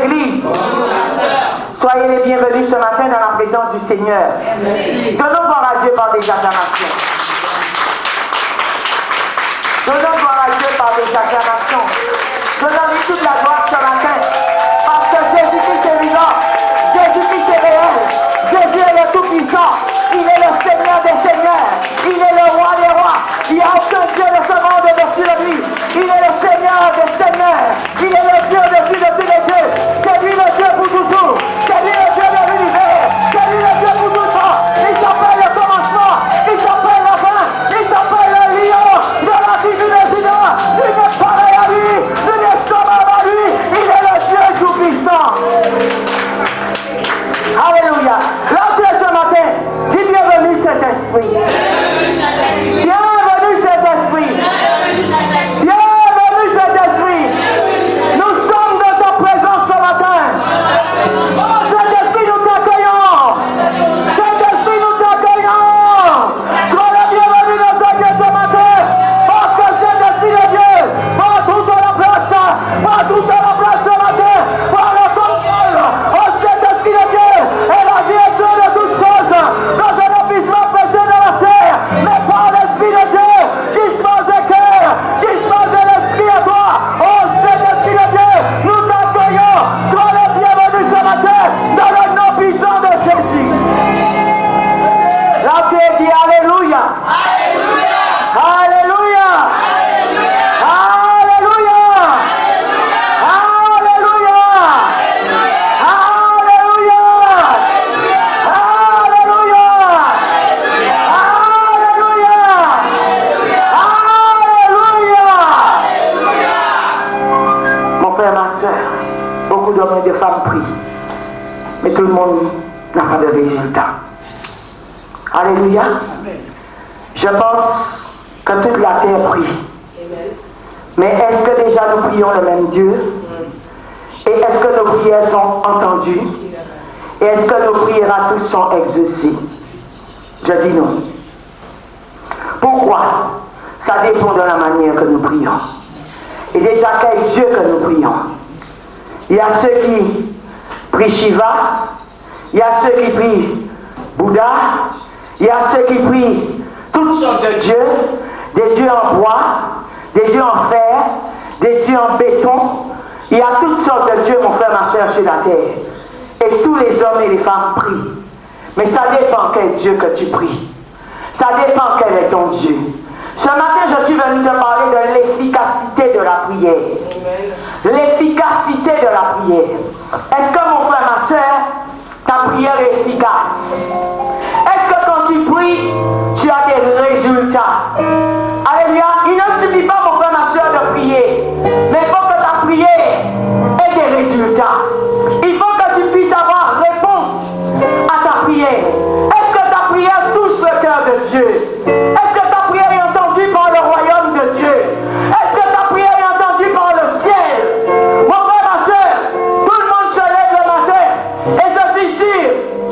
l'Église. Soyez les bienvenus ce matin dans la présence du Seigneur. Donnons gloire à Dieu par des acclamations. Donnons gloire à Dieu par des acclamations. Donnons-lui toute la gloire ce matin. Parce que Jésus-Christ est vivant. Jésus-Christ est réel. Jésus est le Tout-Puissant. Il est le Seigneur des Seigneurs. Il est le Roi des Rois. Il n'y a aucun Dieu de ce monde au-dessus de lui. Il est le Seigneur des Seigneurs. Il est le Dieu au-dessus de tous les dieux. C'est lui le Dieu pour toujours. C'est lui le Dieu de l'univers. C'est lui le Dieu pour tout le temps. Il s'appelle le commencement. Il s'appelle la fin. Il s'appelle le lion de la tribu de Juda. Il n'est pareil à lui. Il n'est semblable à lui. Il est le Dieu tout-puissant. Alléluia. L'entrée ce matin, dis bienvenue Saint-Esprit. Bienvenue Saint-Esprit. Bienvenue Saint-Esprit. Nous sommes dans ta présence ce matin. Oh Saint-Esprit, nous t'accueillons. Saint-Esprit, nous t'accueillons. Sois le bienvenu dans ce lieu ce matin. Parce que Saint-Esprit de Dieu, prends toute la place. Prends toute la place ce matin. Prends le contrôle. Oh Saint-Esprit de Dieu. Et la direction de toutes choses dans un officier prêché de la serre, mais par l'Esprit de Dieu, dispose le cœur, dispose l'Esprit à toi. Oh Saint-Esprit de Dieu, nous t'accueillons. Sois le bienvenu ce matin dans le nom puissant de Jésus. La terre dit Alléluia. Alléluia. Alléluia. Alléluia. Alléluia. Beaucoup d'hommes et de femmes prient, mais tout le monde n'a pas de résultat. Alléluia. Je pense que toute la terre prie. Mais est-ce que déjà nous prions le même Dieu? Et est-ce que nos prières sont entendues? Et est-ce que nos prières à tous sont exaucées? Je dis non. Pourquoi? Ça dépend de la manière que nous prions. Et déjà, quel Dieu que nous prions? Il y a ceux qui prient Shiva, il y a ceux qui prient Bouddha, il y a ceux qui prient toutes sortes de dieux, des dieux en bois, des dieux en fer, des dieux en béton. Il y a toutes sortes de dieux, mon frère, ma soeur, sur la terre. Et tous les hommes et les femmes prient. Mais ça dépend quel Dieu que tu pries. Ça dépend quel est ton Dieu. Ce matin, je suis venu te parler de l'efficacité de la prière. L'efficacité de la prière. Est-ce que mon frère, ma soeur, ta prière est efficace? Est-ce que quand tu pries, tu as des résultats? Alléluia. Il ne suffit pas, mon frère, ma soeur, de prier. Mais il faut que ta prière ait des résultats. Il faut que tu puisses avoir réponse à ta prière. Est-ce que ta prière touche le cœur de Dieu? Est-ce que ta prière est entendue par le royaume de Dieu? Est-ce que ta prière est entendue par le ciel? Mon frère, ma soeur, tout le monde se lève le matin et je suis sûr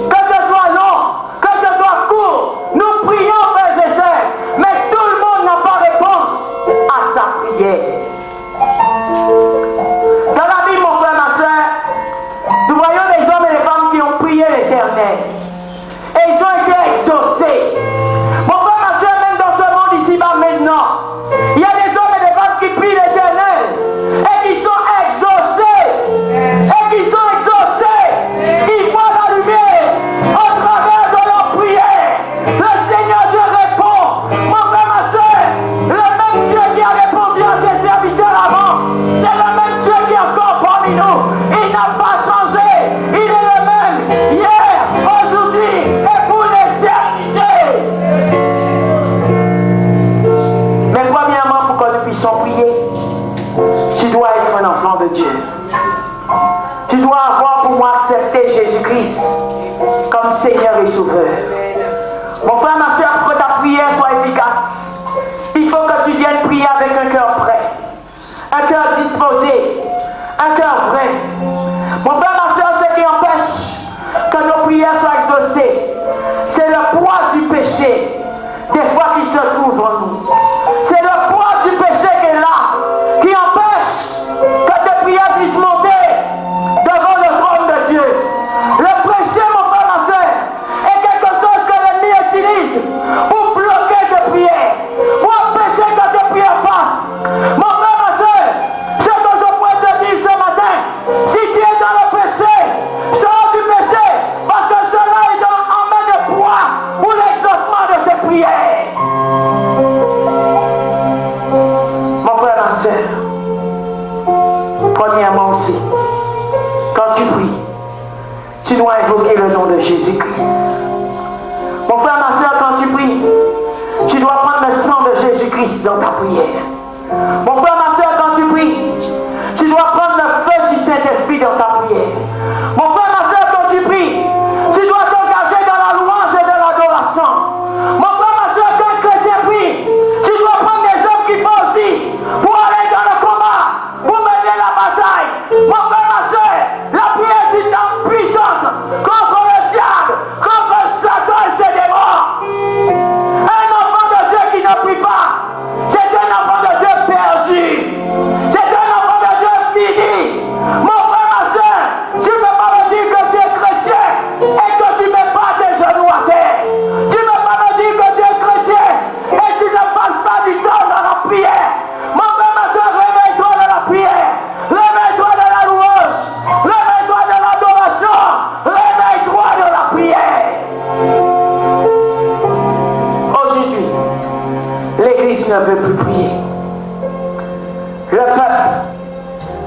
que ce soit long, que ce soit court, nous prions, frères et sœurs, mais tout le monde n'a pas réponse à sa prière. Dans la Bible, mon frère, ma soeur, nous voyons des hommes et des femmes qui ont prié l'Éternel et ils ont été exaucés. Mon frère, ma soeur, même dans ce monde ici-bas maintenant, il y a des hommes et des femmes qui prient l'Éternel et qui sont exaucés. Et qui sont exaucés. Ils voient la lumière au travers de leurs prières. Le Seigneur Dieu répond. Mon frère, ma soeur, le même Dieu qui a répondu à ses serviteurs avant, c'est le même Dieu qui est encore parmi nous. Il n'a pas changé. Il est le même hier, aujourd'hui et pour l'éternité. Mais premièrement, pour que nous puissions prier, tu dois être un enfant de Dieu. Tu dois avoir pour moi accepté Jésus-Christ comme Seigneur et Sauveur. Mon frère, ma soeur, pour que ta prière soit efficace, il faut que tu viennes prier avec un cœur prêt, un cœur disposé, un cœur vrai. Mon frère, ma soeur, ce qui empêche que nos prières soient exaucées, c'est le poids du péché, des fois qui se trouve en nous. C'est le poids du péché qui est là, qui empêche que tes prières puissent monter devant Mon frère, ma soeur, quand tu pries, tu dois prendre le sang de Jésus-Christ dans ta prière. Mon frère, ma soeur, quand tu pries, tu dois prendre le feu du Saint-Esprit dans ta prière. Mon frère, ma soeur, quand tu pries, tu dois t'engager dans la louange et dans l'adoration. Mon frère, ma soeur, quand un chrétien prie, tu dois prendre des hommes qui font aussi pour aller dans le combat, pour mener la bataille. Mon frère, ma soeur, la prière est une arme puissante contre le diable, contre Satan et ses démons. Un enfant de Dieu qui ne prie pas, c'est un enfant de Dieu perdu. C'est un enfant de Dieu fini. Mon frère, ma soeur, tu ne peux pas me dire que tu es chrétien et que tu ne mets pas tes genoux à terre. Tu ne peux pas me dire que tu es chrétien et tu ne passes pas du temps dans la prière. Mon frère, ma soeur, réveille-toi de la prière. Réveille-toi de la louange. Réveille-toi de l'adoration. Réveille-toi de la prière. Aujourd'hui, l'Église ne veut plus prier. Le peuple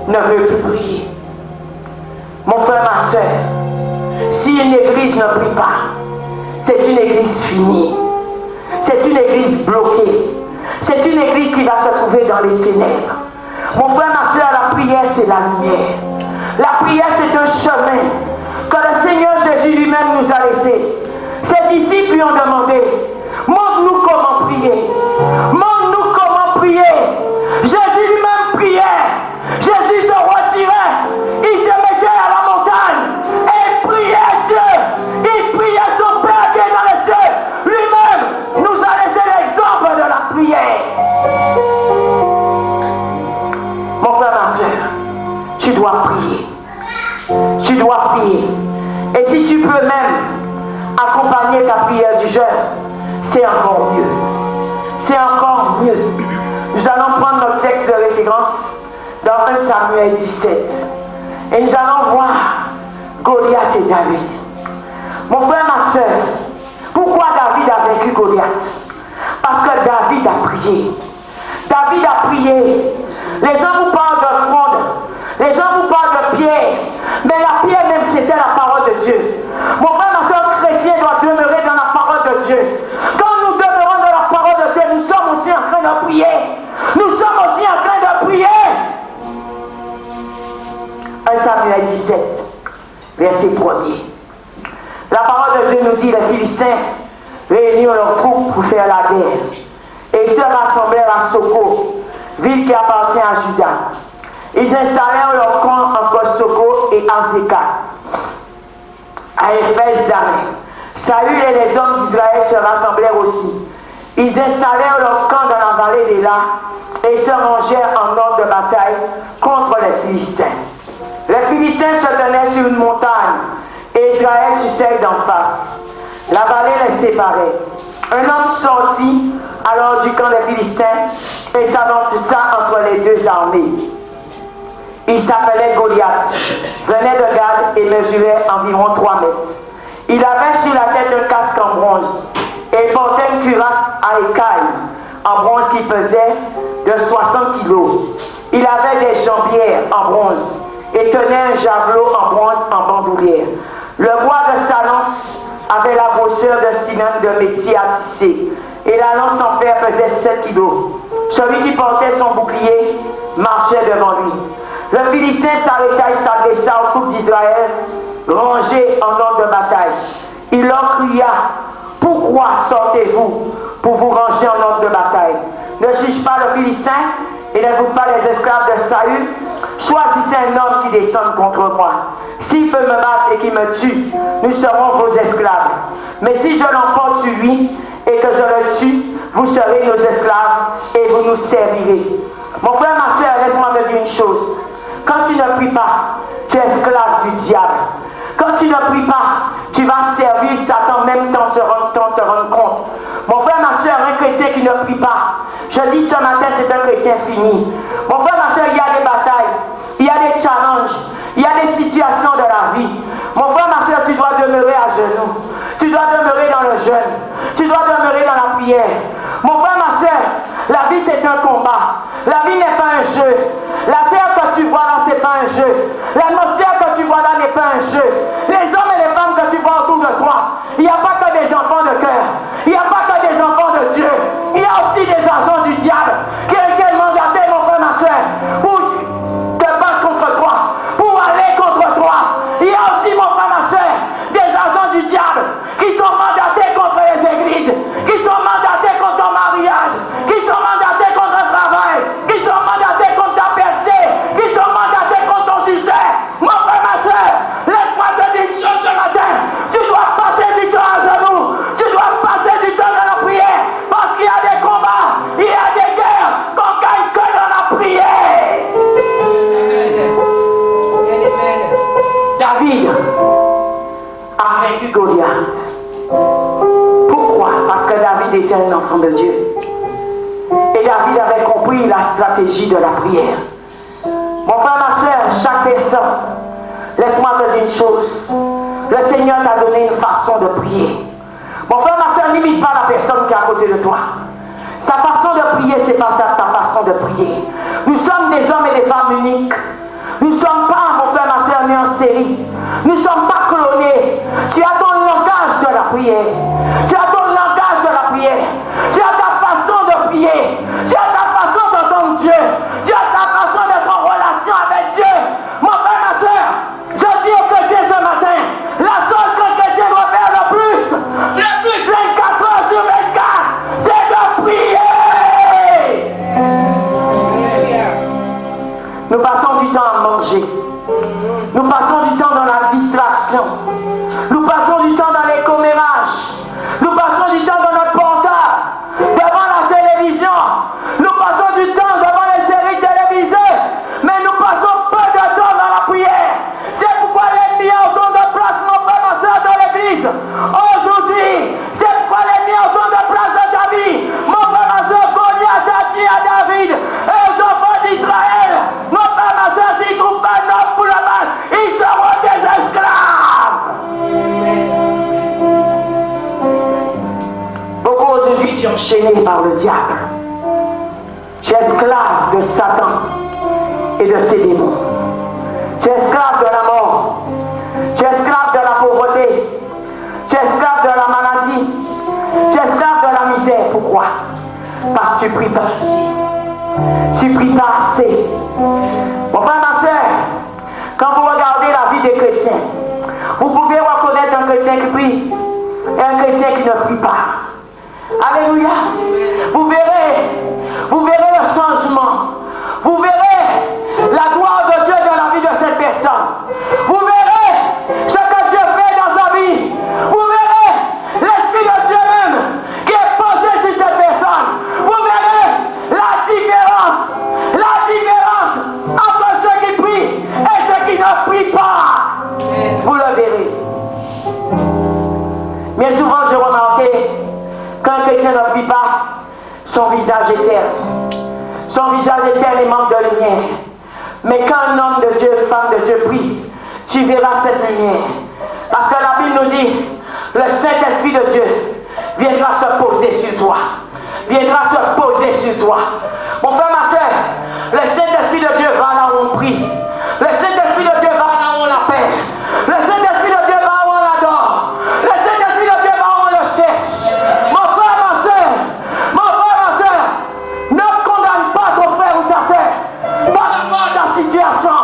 ne veut plus prier. Mon frère, ma soeur, si une église ne prie pas, c'est une église finie. C'est une église bloquée. C'est une église qui va se trouver dans les ténèbres. Mon frère, ma soeur, la prière, c'est la lumière. La prière, c'est un chemin que le Seigneur Jésus lui-même nous a laissé. Ses disciples lui ont demandé, montre-nous comment prier. Montre-nous comment prier. Jésus lui-même priait. Jésus se retirait. Il se mettait à la montagne et il priait Dieu. Il priait son Père qui est dans les cieux. Lui-même nous a laissé l'exemple de la prière. Mon frère, ma soeur, tu dois prier. Tu dois prier. Et si tu peux même accompagner ta prière du jeûne, c'est encore mieux. C'est encore mieux. Nous allons prendre notre texte de référence dans 1 Samuel 17. Et nous allons voir Goliath et David. Mon frère, ma soeur, pourquoi David a vaincu Goliath? Parce que David a prié. David a prié. Les gens vous parlent de fronde. Les gens vous parlent de pierre. Mais la pierre même, c'était la parole de Dieu. Mon frère, ma soeur, chrétien doit demeurer dans la parole de Dieu. Quand nous demeurons dans la parole de Dieu, nous sommes aussi en train de prier. Nous sommes aussi en train de prier. 1 Samuel 17, verset 1er. La parole de Dieu nous dit, les Philistins réunirent leurs troupes pour faire la guerre. Et ils se rassemblèrent à Soko, ville qui appartient à Juda. Ils installèrent leur camp entre Soko et Azeka, à Éphèse d'Amen. Saül et les hommes d'Israël se rassemblèrent aussi. Ils installèrent leur camp dans la vallée d'Éla et se rangèrent en ordre de bataille contre les Philistins. Les Philistins se tenaient sur une montagne et Israël sur celle d'en face. La vallée les séparait. Un homme sortit alors du camp des Philistins et s'aventura entre les deux armées. Il s'appelait Goliath, venait de Gad et mesurait environ 3 mètres. Il avait sur la tête un casque en bronze et il portait une cuirasse à écailles en bronze qui pesait de 60 kilos. Il avait des jambières en bronze et tenait un javelot en bronze en bandoulière. Le bois de sa lance avait la grosseur d'un cylindre de métier à tisser et la lance en fer pesait 7 kilos. Celui qui portait son bouclier marchait devant lui. Le Philistin s'arrêta et s'adressa aux troupes d'Israël, rangées en ordre de bataille. Il leur cria, « Pourquoi sortez-vous pour vous ranger en ordre de bataille? Ne juge pas le Philistin et n'êtes-vous pas les esclaves de Saül? Choisissez un homme qui descende contre moi. S'il peut me battre et qu'il me tue, nous serons vos esclaves. Mais si je l'emporte sur lui et que je le tue, vous serez nos esclaves et vous nous servirez. » Mon frère, ma soeur, laisse-moi te dire une chose. Quand tu ne pries pas, tu es esclave du diable. Quand tu ne pries pas, tu vas servir Satan même sans te rendre compte. Mon frère, ma soeur, un chrétien qui ne prie pas, je dis ce matin, c'est un chrétien fini. Mon frère, ma soeur, il y a des batailles, il y a des challenges, il y a des situations de la vie. Mon frère, ma soeur, tu dois demeurer à genoux. Tu dois demeurer dans le jeûne. Tu dois demeurer dans la prière. Mon frère, ma soeur, la vie c'est un combat. La vie n'est pas un jeu. La terre que tu vois là, c'est pas un jeu. L'atmosphère que tu vois là n'est pas un jeu. Les hommes et les femmes que tu vois autour de toi, il n'y a pas que des enfants de cœur. Il n'y a pas que des enfants de Dieu. Il y a aussi des agents du diable qui ont été mandatés, mon frère, ma soeur, pour te battre contre toi, pour aller contre toi. Il y a aussi, mon frère, ma soeur, des agents du diable qui sont mandatés contre les églises, qui sont mandatés contre ton mariage, qui sont mandatés contre le travail, qui sont mandatés contre ta percée, qui sont mandatés contre ton succès. Mon frère, ma soeur, laisse-moi te dire une chose ce matin. Tu dois passer du temps à genoux. Tu dois passer du temps dans la prière. Parce qu'il y a des combats, il y a des guerres qu'on gagne que dans la prière. David a vaincu Goliath. Pourquoi? Parce que David était un enfant de Dieu. Et David avait compris la stratégie de la prière. Mon frère, ma soeur, chaque personne, laisse-moi te dire une chose. Le Seigneur t'a donné une façon de prier. Mon frère, ma soeur, n'imite pas la personne qui est à côté de toi. Sa façon de prier, ce n'est pas ça, ta façon de prier. Nous sommes des hommes et des femmes uniques. Nous ne sommes pas, mon frère, ma soeur, nés en série. Nous ne sommes pas clonés. Tu as ton langage de la prière. Tu as ton langage de la prière. Tu as ta façon de prier. Tu as ta façon d'entendre Dieu. Tu as ta façon d'être en relation avec Dieu. Mon frère, ma soeur, je dis aux chrétiens ce matin, la chose que le chrétien doit faire le plus 24 heures sur 24, c'est de prier. Nous passons du temps à manger. Nous passons du temps dans la distraction. Nous passons du temps dans les commérages. Nous passons du temps dans notre portable, devant la télévision. Nous passons du temps devant les séries télévisées. Mais nous passons peu de temps dans la prière. C'est pourquoi l'ennemi a autant de place, mon frère, ma soeur, dans l'église. Aujourd'hui, c'est pourquoi l'ennemi a autant de place dans ta vie. Mon frère, ma soeur, Goliath a dit à David et aux enfants d'Israël, mon frère, ma soeur, s'ils ne trouvent pas un homme pour le battre, ils seront des esclaves. Beaucoup aujourd'hui, tu es enchaîné par le diable. Tu es esclave de Satan et de ses démons. Tu es esclave de la mort. Tu es esclave de la pauvreté. Tu es esclave de la maladie. Tu es esclave de la misère. Pourquoi? Parce que tu pries pas assez. Tu pries pas assez. Mon frère, ma soeur, quand vous regardez la vie des chrétiens, vous pouvez reconnaître un chrétien qui prie et un chrétien qui ne prie pas. Alléluia. Vous verrez le changement. Vous verrez la gloire de Dieu dans la vie de cette personne. Vous verrez ce que Dieu fait dans sa vie. Vous verrez l'Esprit de Dieu même qui est posé sur cette personne. Vous verrez la différence entre ceux qui prient et ceux qui ne prient pas. Vous le verrez. Bien souvent, j'ai remarqué qu'un chrétien ne prie pas, son visage est terne. Son visage est terne et manque de lumière. Mais quand un homme de Dieu, une femme de Dieu prie, tu verras cette lumière. Parce que la Bible nous dit, le Saint-Esprit de Dieu viendra se poser sur toi. Viendra se poser sur toi. Mon frère, ma soeur, le Saint-Esprit de Dieu va là où on prie. Le Saint-Esprit de Dieu va là où on appelle. Le Saint-Esprit de Dieu va où on adore. Le Saint-Esprit de Dieu va où on le cherche. Mon frère, ma soeur, ne condamne pas ton frère ou ta soeur par rapport à ta situation.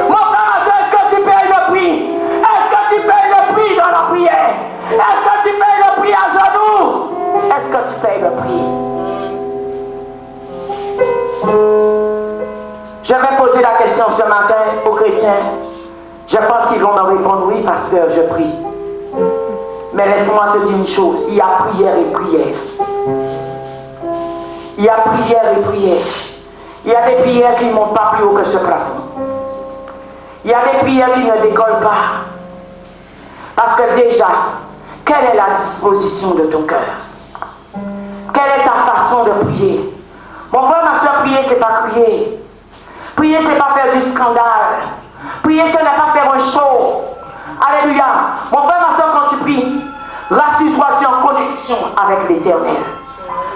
Mon frère, ma soeur, est-ce que tu payes le prix? Est-ce que tu payes le prix dans la prière? Est-ce que tu payes le prix à genoux? Est-ce que tu payes le prix? Je vais poser la question ce matin aux chrétiens. Je pense qu'ils vont me répondre oui, pasteur, je prie. Mais laisse-moi te dire une chose, il y a prière et prière. Il y a prière et prière. Il y a des prières qui ne montent pas plus haut que ce plafond. Il y a des prières qui ne décollent pas. Parce que déjà, quelle est la disposition de ton cœur? Quelle est ta façon de prier? Mon frère, ma soeur, prier, ce n'est pas crier. Prier, ce n'est pas faire du scandale. Prier, ce n'est pas faire un show. Alléluia. Mon frère, ma soeur, quand tu pries, rassure-toi, tu es en connexion avec l'Éternel.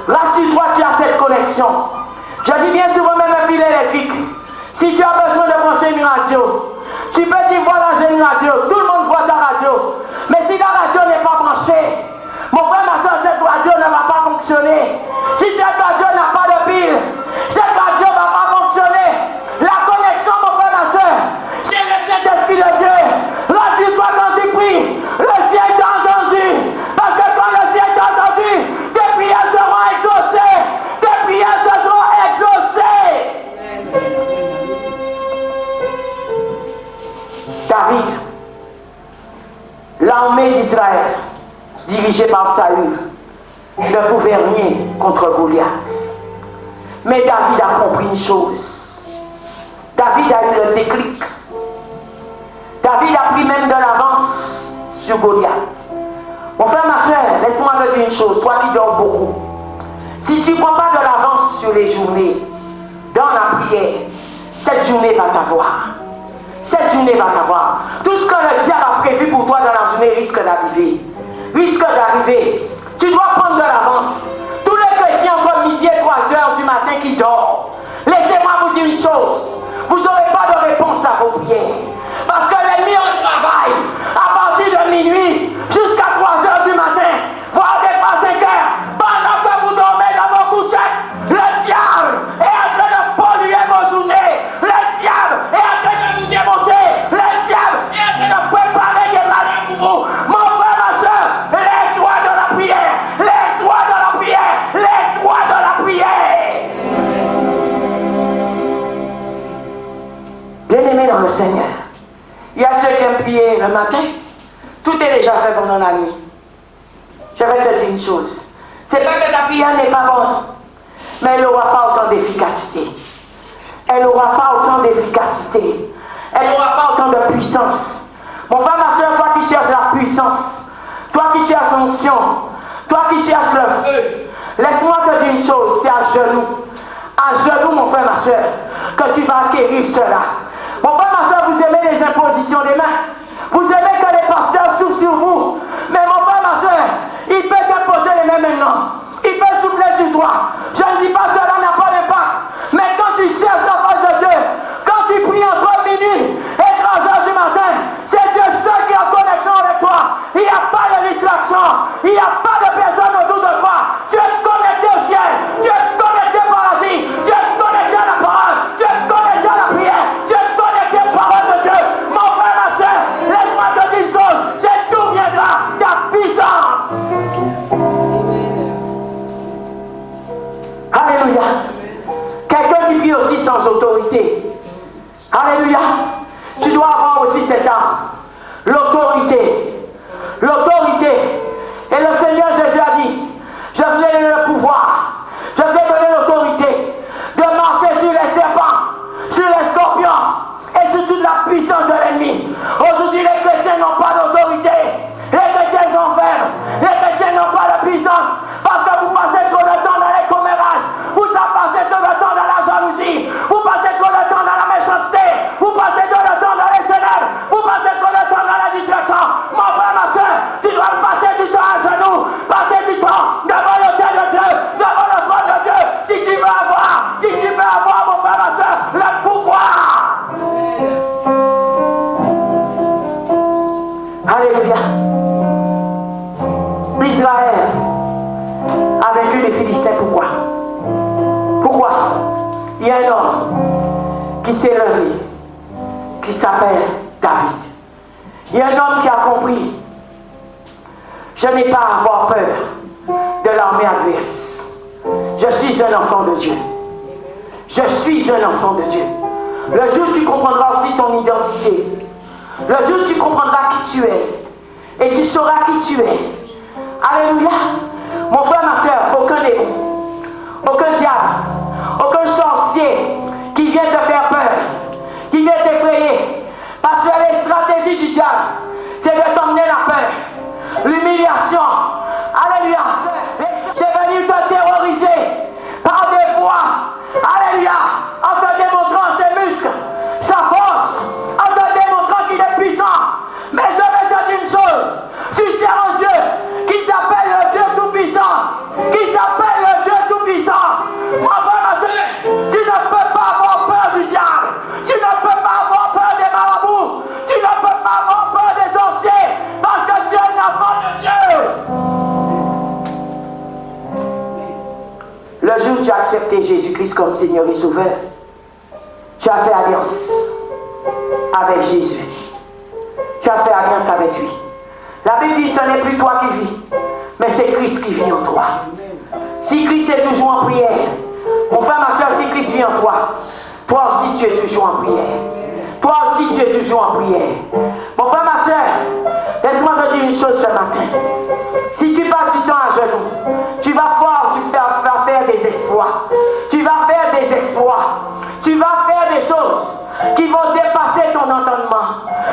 Rassure-toi, tu as cette connexion. Je dis bien souvent, même un fil électrique. Si tu as besoin de brancher une radio, tu peux dire voilà, j'ai une radio. Tout le monde voit ta radio. Mais si la radio n'est pas branchée, mon frère, ma soeur, cette radio ne affligé par Saül, ne pouvait rien contre Goliath. Mais David a compris une chose. David a eu le déclic. David a pris même de l'avance sur Goliath. Mon frère, ma soeur, laisse-moi te dire une chose, toi qui dors beaucoup. Si tu ne prends pas de l'avance sur les journées, dans la prière, cette journée va t'avoir. Cette journée va t'avoir. Tout ce que le diable a prévu pour toi dans la journée risque d'arriver. Risque d'arriver. Tu dois prendre de l'avance. Tous les chrétiens entre midi et 3 heures du matin qui dorment, laissez-moi vous dire une chose. Vous n'aurez pas de réponse à vos prières. Parce que l'ennemi au travail, à partir de minuit jusqu'à 3 heures du matin, voire des fois 5 heures, pendant que vous dormez dans vos couchettes, le diable est en train de polluer vos journées. Le diable est en train de vous démonter. Le diable est en train de préparer des malheurs pour vous. Mon frère, ma soeur, lève-toi dans la prière. Lève-toi dans la prière. Lève-toi dans la prière. Bien-aimé dans le Seigneur, il y a ceux qui aiment prier le matin. Tout est déjà fait pendant la nuit. Je vais te dire une chose. C'est pas que ta prière n'est pas bonne, mais elle n'aura pas autant d'efficacité. Elle n'aura pas autant d'efficacité. Elle n'aura pas autant de puissance. Mon frère, ma soeur, toi qui cherches la puissance, toi qui cherches l'onction, toi qui cherches le feu, laisse-moi te dire une chose, c'est à genoux, mon frère, ma soeur, que tu vas acquérir cela. Mon frère, ma soeur, vous aimez les impositions des mains. Vous aimez que les pasteurs soufflent sur vous. Mais mon frère, ma soeur, il peut t'imposer les mains maintenant. Il peut souffler sur toi. Je ne dis pas que cela n'a pas d'impact. Mais quand tu cherches la face de Dieu, quand tu pries entre minuit et 3 heures du matin, c'est Dieu seul qui est en connexion avec toi. Il n'y a pas de distraction. Il n'y a pas de personne autour de toi. Tu es connecté au ciel. Tu es connecté par la vie. Tu es connecté à la parole. Tu es connecté à la prière. Tu es connecté à la parole de Dieu. Mon frère, ma soeur, laisse-moi te dire une chose. C'est d'où viendra ta puissance. Alléluia. Quelqu'un qui prie aussi sans autorité. Alléluia. Tu dois avoir aussi cette âme. L'autorité. L'autorité. Et le Seigneur Jésus a dit, je vous ai donné le pouvoir. Je vous ai donné l'autorité de marcher sur les serpents, sur les scorpions et sur toute la puissance de l'ennemi. Aujourd'hui, les chrétiens n'ont pas d'autorité. Les chrétiens sont faibles. Les chrétiens n'ont pas de puissance. Parce que vous passez trop de temps dans les commérages. Vous passez trop de temps dans la jalousie. Vous passez trop de temps dans la méchanceté. Vous passez trop de temps dans les ténèbres. Vous passez trop de temps dans la distraction. Mon frère, ma soeur, tu dois passer du temps à genoux. Passer du temps devant l'autel de Dieu. Devant le trône de Dieu. Si tu veux avoir, mon frère, ma soeur, le pouvoir. Alléluia. Israël a vaincu les Philistins. Pourquoi? Pourquoi? Il y a un homme qui s'est levé, qui s'appelle David. Il y a un homme qui a compris. Je n'ai pas à avoir peur de l'armée adverse. Je suis un enfant de Dieu. Je suis un enfant de Dieu. Le jour où tu comprendras aussi ton identité, le jour où tu comprendras qui tu es, et tu sauras qui tu es. Alléluia. Mon frère, ma soeur, aucun démon, aucun diable, aucun sorcier qui vient te faire peur, qui vient t'effrayer. Parce que les stratégies du diable, c'est de t'emmener la peur, l'humiliation. Alléluia. C'est venu te terroriser par des voix. Alléluia. En te démontrant ses muscles, sa force, en te démontrant qu'il est puissant. Mais je vais te dire une chose. Tu sers un Dieu qui s'appelle le Dieu Tout-Puissant. Qui s'appelle le Dieu Tout-Puissant. Mon frère, ma soeur, tu ne peux pas avoir peur du diable. Tu ne peux pas avoir peur des marabouts. Tu ne peux pas avoir peur des sorciers. Parce que tu es un enfant de Dieu. Le jour où tu as accepté Jésus-Christ comme Seigneur et Sauveur, tu as fait alliance avec Jésus. Tu as fait alliance avec lui. La Bible dit, ce n'est plus toi qui vis, mais c'est Christ qui vit en toi. Si Christ est toujours en prière, mon frère, ma soeur, si Christ vit en toi, toi aussi tu es toujours en prière. Toi aussi tu es toujours en prière. Mon frère, ma soeur, Laisse-moi te dire une chose ce matin. Si tu passes du temps à genoux, tu vas voir, tu vas faire des exploits. Tu vas faire des exploits. Tu vas faire des choses qui vont dépasser ton entendement.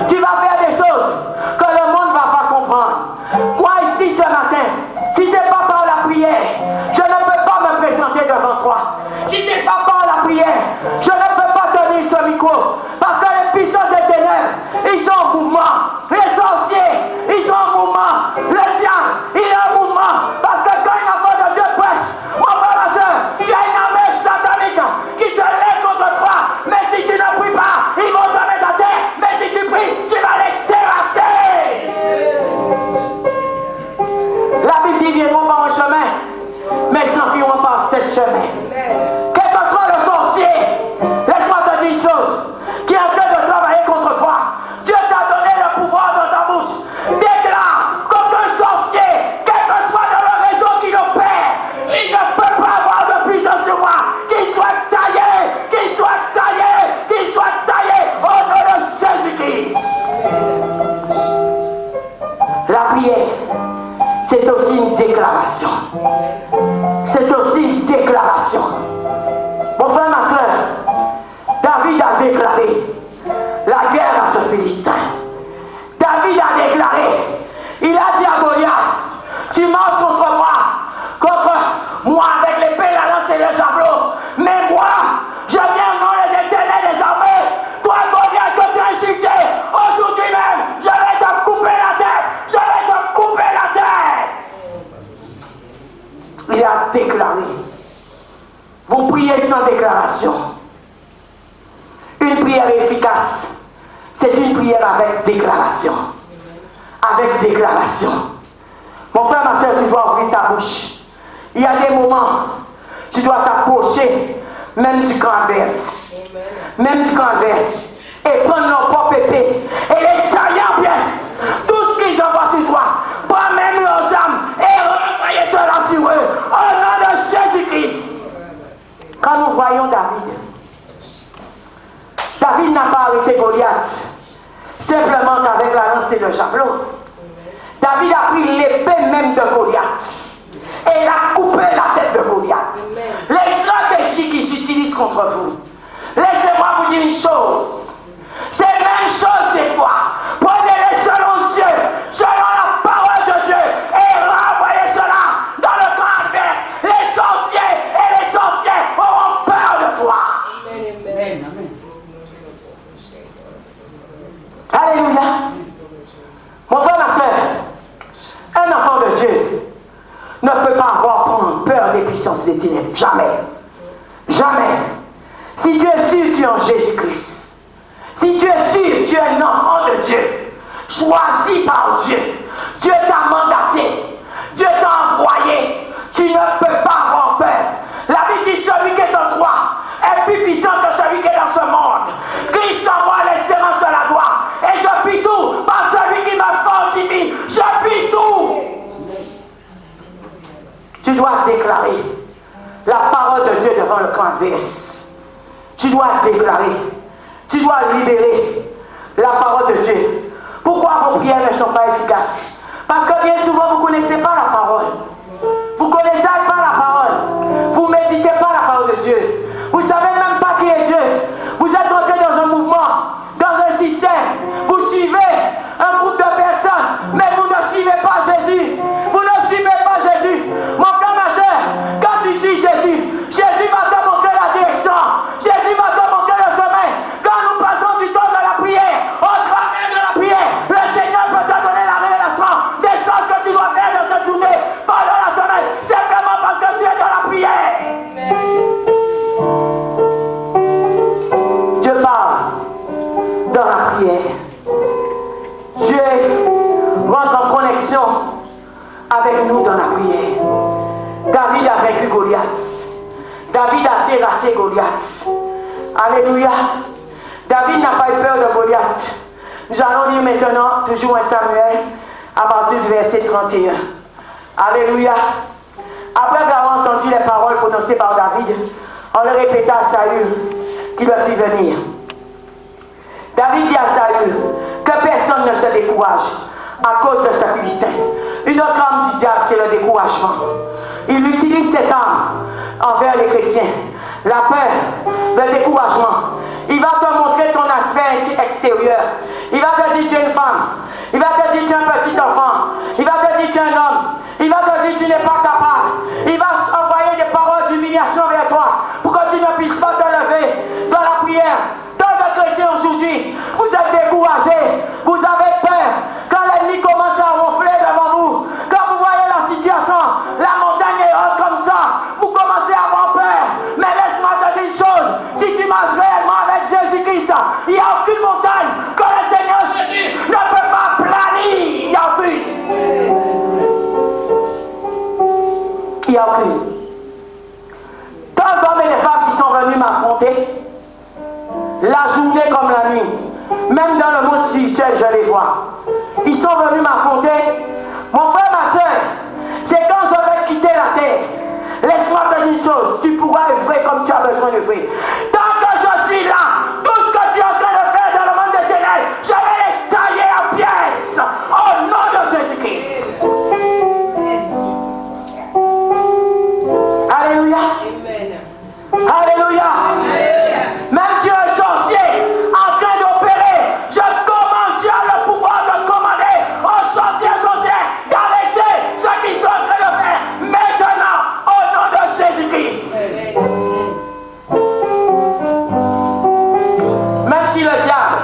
Tu vas faire des choses que le monde ne va pas comprendre. Moi ici ce matin, si ce n'est pas par la prière, je ne peux pas me présenter devant toi. Si ce n'est pas par la prière, je ne peux pas tenir ce micro. Parce que les puissants des ténèbres, ils sont en mouvement. Les sorciers, ils sont en mouvement. Le diable, il est en mouvement. Parce que quand un enfant de Dieu prêche, mon frère, ma soeur, tu as une armée satanique qui se lève contre toi. Mais si tu ne pries pas, ils vont te mettre à terre. Mais si tu pries, tu vas les terrasser. La Bible dit, viendront par un chemin, mais s'enfuiront par sept chemins. Quel que soit le sorcier, laisse-moi te dire une chose, qui est en train de travailler contre toi. Dieu t'a donné le pouvoir dans ta bouche. Déclare qu'aucun sorcier, quel que soit dans le réseau qui l'opère, il ne peut pas avoir de puissance sur moi. Qu'il soit taillé, qu'il soit taillé, qu'il soit taillé au nom de Jésus-Christ. La prière, c'est aussi une déclaration. C'est aussi une déclaration. Mon frère, ma soeur, David a déclaré la guerre à ce Philistin. David a déclaré, il a dit à Goliath, tu marches contre moi avec l'épée, la lance et le javelot. Mais moi, je viens au nom de l'Éternel des armées. Toi, Goliath, que tu as insulté, aujourd'hui même, je vais te couper la tête. Je vais te couper la tête. Il a déclaré. Vous priez sans déclaration. Une prière efficace, c'est une prière avec déclaration. Avec déclaration. Mon frère, ma soeur, tu dois ouvrir ta bouche. Il y a des moments, tu dois t'approcher, même du camp adverse. Même du camp adverse. Et prendre leur propre épée. Et les tailler en pièces. Tout ce qu'ils envoient sur toi. Prends même leurs âmes et renvoyer cela sur eux. Au nom de Jésus-Christ. Quand nous voyons David n'a pas arrêté Goliath simplement qu'avec la lance et le javelot. David a pris l'épée même de Goliath et il a coupé la tête de Goliath. Les stratégies qui s'utilisent contre vous, laissez-moi vous dire une chose, c'est la même chose des fois. Prenez-les selon Dieu, selon la parole de Dieu et renvoyez cela dans le camp adverse. Les sorciers et les sorcières auront peur de toi. Amen. Alléluia. Mon frère, ma soeur, un enfant de Dieu ne peut pas avoir peur des puissances des ténèbres. Jamais. Jamais. Si tu es sûr, tu es en Jésus-Christ. Si tu es sûr, tu es un enfant de Dieu, choisi par Dieu. Dieu t'a mandaté. Dieu t'a envoyé. Tu ne peux pas avoir peur. La Bible dit celui qui est en toi est plus puissant que celui qui est dans ce monde. Christ envoie l'espérance de la gloire. Et je puis tout par celui qui me fortifie. Je puis tout. Tu dois déclarer la parole de Dieu devant le camp adverse. Tu dois déclarer. Tu dois libérer la parole de Dieu. Pourquoi vos prières ne sont pas efficaces? Parce que bien souvent vous ne connaissez pas la parole. Vous ne connaissez pas la parole. Vous ne méditez pas la parole de Dieu. Vous ne savez même pas qui est Dieu. Vous êtes entré dans un mouvement, dans un système. Vous suivez un groupe de personnes, mais vous ne suivez pas Jésus. Vous ne suivez pas Jésus. Mon frère, ma soeur, quand tu suis Jésus, Jésus va te montrer la direction. Jésus va te montrer le chemin. Quand nous passons du temps dans la prière, au travers de la prière, le Seigneur peut te donner la révélation des choses que tu dois faire dans cette journée, pendant la semaine, simplement parce que tu es dans la prière. Dieu parle dans la prière. Dieu rentre en connexion avec nous dans la prière. David a vaincu Goliath. David a terrassé Goliath. Alléluia. David n'a pas eu peur de Goliath. Nous allons lire maintenant, toujours un Samuel, à partir du verset 31. Alléluia. Après avoir entendu les paroles prononcées par David, on le répéta à Saül, qui le fit venir. David dit à Saül, que personne ne se décourage à cause de ce Philistin. Une autre arme du diable, c'est le découragement. Il utilise cette arme envers les chrétiens. La peur, le découragement. Il va te montrer ton aspect extérieur. Il va te dire tu es une femme. Il va te dire tu es un petit enfant. Il va te dire tu es un homme. Il va te dire tu n'es pas capable. Il va envoyer des paroles d'humiliation vers toi pour que tu ne puisses pas te lever dans la prière. Tant de chrétiens aujourd'hui, vous êtes découragés, vous avez peur. Quand l'ennemi commence à ronfler devant vous, quand vous voyez la situation, la montagne est haute comme ça, vous commencez à avoir peur. Mais laisse-moi te dire une chose, si tu marches réellement avec Jésus-Christ, il n'y a aucune montagne que le Seigneur Jésus ne peut pas planir. Il n'y a aucune. Il n'y a aucune. Tant d'hommes et de femmes qui sont venus m'affronter, la journée comme la nuit, même dans le monde spirituel, je les vois. Ils sont venus m'affronter. Mon frère, ma soeur, c'est quand je vais quitter la terre. Laisse-moi te dire une chose, tu pourras œuvrer comme tu as besoin d'œuvrer. Tant que je suis là, tout ce que tu es en train de faire dans le monde des ténèbres, je vais les tailler en pièces au nom de Jésus-Christ. Alléluia. Alléluia. Même tu es un sorcier en train d'opérer. Je commande, tu as le pouvoir de commander aux sorciers d'arrêter ce qu'ils sont en train de faire maintenant au nom de Jésus-Christ. Même si le diable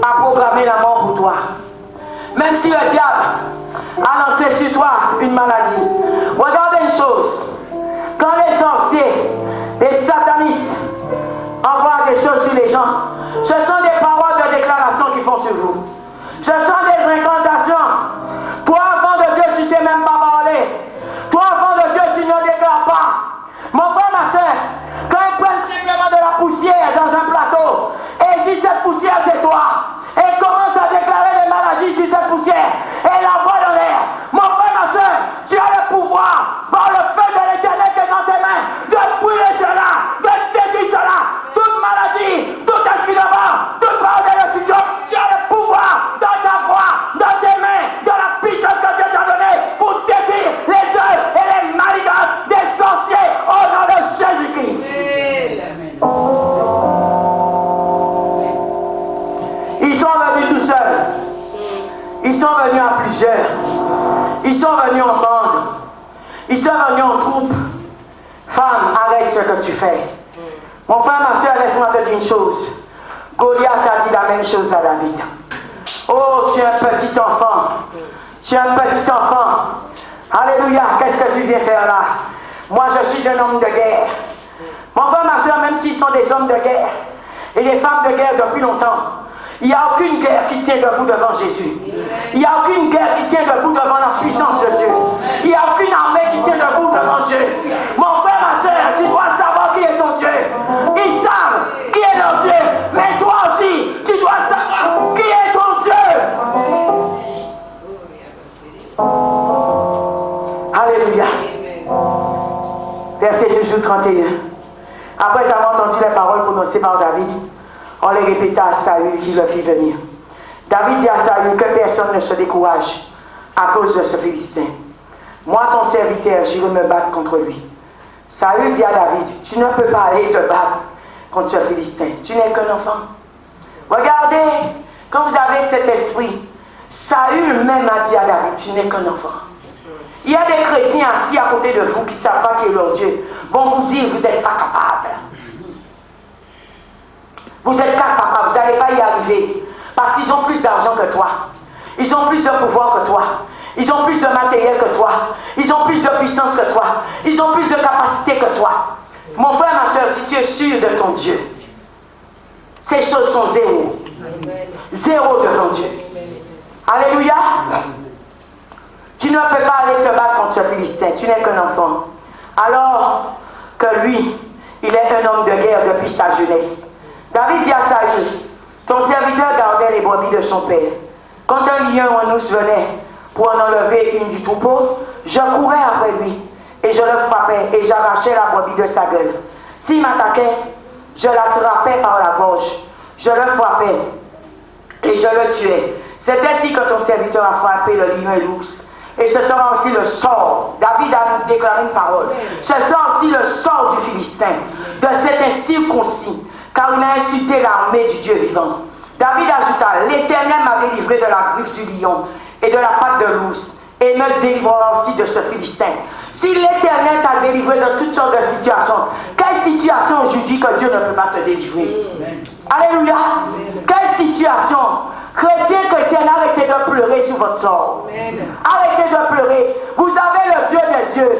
a programmé la mort pour toi, même si le diable a lancé sur toi une maladie, regardez une chose. Quand les sorciers, les satanistes envoient des choses sur les gens, ce sont des paroles de déclaration qu'ils font sur vous. Ce sont des incantations. Toi, enfant de Dieu, tu ne sais même pas parler. Toi, enfant de Dieu, tu ne déclares pas. Mon frère, ma soeur, quand ils prennent simplement de la poussière dans un plateau, et ils disent cette poussière c'est toi, et ils commencent à déclarer des maladies sur cette poussière, et ils l'envoient dans l'air. Mon frère, ma soeur, tu as le pouvoir, par le feu de l'Éternel qui est dans tes mains, de brûler cela, de détruire cela, toute maladie, tout esprit de mort, toute parole de destruction. Tu as le pouvoir dans ta voix, dans tes mains, dans la puissance que Dieu t'a donnée pour détruire les œuvres et les manigances des sorciers au nom de Jésus-Christ. Ils sont venus tout seuls. Ils sont venus à plusieurs. Ils sont venus en bande. Ils sont venus en troupe. Femme, arrête ce que tu fais. Mon frère, ma soeur, laisse-moi te dire une chose. Goliath a dit la même chose à David. Oh, tu es un petit enfant. Tu es un petit enfant. Alléluia. Qu'est-ce que tu viens faire là? Moi, je suis un homme de guerre. Mon frère, ma soeur, même s'ils sont des hommes de guerre et des femmes de guerre depuis longtemps, il n'y a aucune guerre qui tient debout devant Jésus. Il n'y a aucune guerre qui tient debout devant la puissance de Dieu. Il n'y a aucune armée qui tient debout devant Dieu. Mon frère, ma soeur, tu dois savoir qui est ton Dieu. Ils savent qui est leur Dieu. Mais toi aussi, tu dois savoir qui est ton Dieu. Alléluia. Verset toujours 31. Après avoir entendu les paroles prononcées par David, on les répéta à Saül qui le fit venir. David dit à Saül que personne ne se décourage à cause de ce Philistin. Moi, ton serviteur, j'irai me battre contre lui. Saül dit à David, tu ne peux pas aller te battre contre ce Philistin. Tu n'es qu'un enfant. Regardez, quand vous avez cet esprit, Saül même a dit à David, tu n'es qu'un enfant. Il y a des chrétiens assis à côté de vous qui ne savent pas qui est leur Dieu. Vont vous dire, vous n'êtes pas capable. Vous êtes capable, vous n'allez pas y arriver. Parce qu'ils ont plus d'argent que toi. Ils ont plus de pouvoir que toi. Ils ont plus de matériel que toi. Ils ont plus de puissance que toi. Ils ont plus de capacité que toi. Mon frère, ma soeur, si tu es sûr de ton Dieu, ces choses sont zéro. Zéro devant Dieu. Alléluia. Tu ne peux pas aller te battre contre ce Philistin. Tu n'es qu'un enfant. Alors que lui, il est un homme de guerre depuis sa jeunesse. David dit à Saül, ton serviteur gardait les brebis de son père. Quand un lion ou un ours venait pour en enlever une du troupeau, je courais après lui et je le frappais et j'arrachais la brebis de sa gueule. S'il m'attaquait, je l'attrapais par la gorge, je le frappais et je le tuais. C'est ainsi que ton serviteur a frappé le lion et l'ours. Et ce sera aussi le sort. David a déclaré une parole. Ce sera aussi le sort du Philistin, de cet incirconcis, car il a insulté l'armée du Dieu vivant. David ajouta, l'Éternel m'a délivré de la griffe du lion et de la patte de l'ours, et me délivrera aussi de ce Philistin. Si l'Éternel t'a délivré de toutes sortes de situations, quelle situation aujourd'hui que Dieu ne peut pas te délivrer? Alléluia. Quelle situation? Chrétiens, arrêtez de pleurer sur votre sort. Arrêtez de pleurer. Vous avez le Dieu des dieux,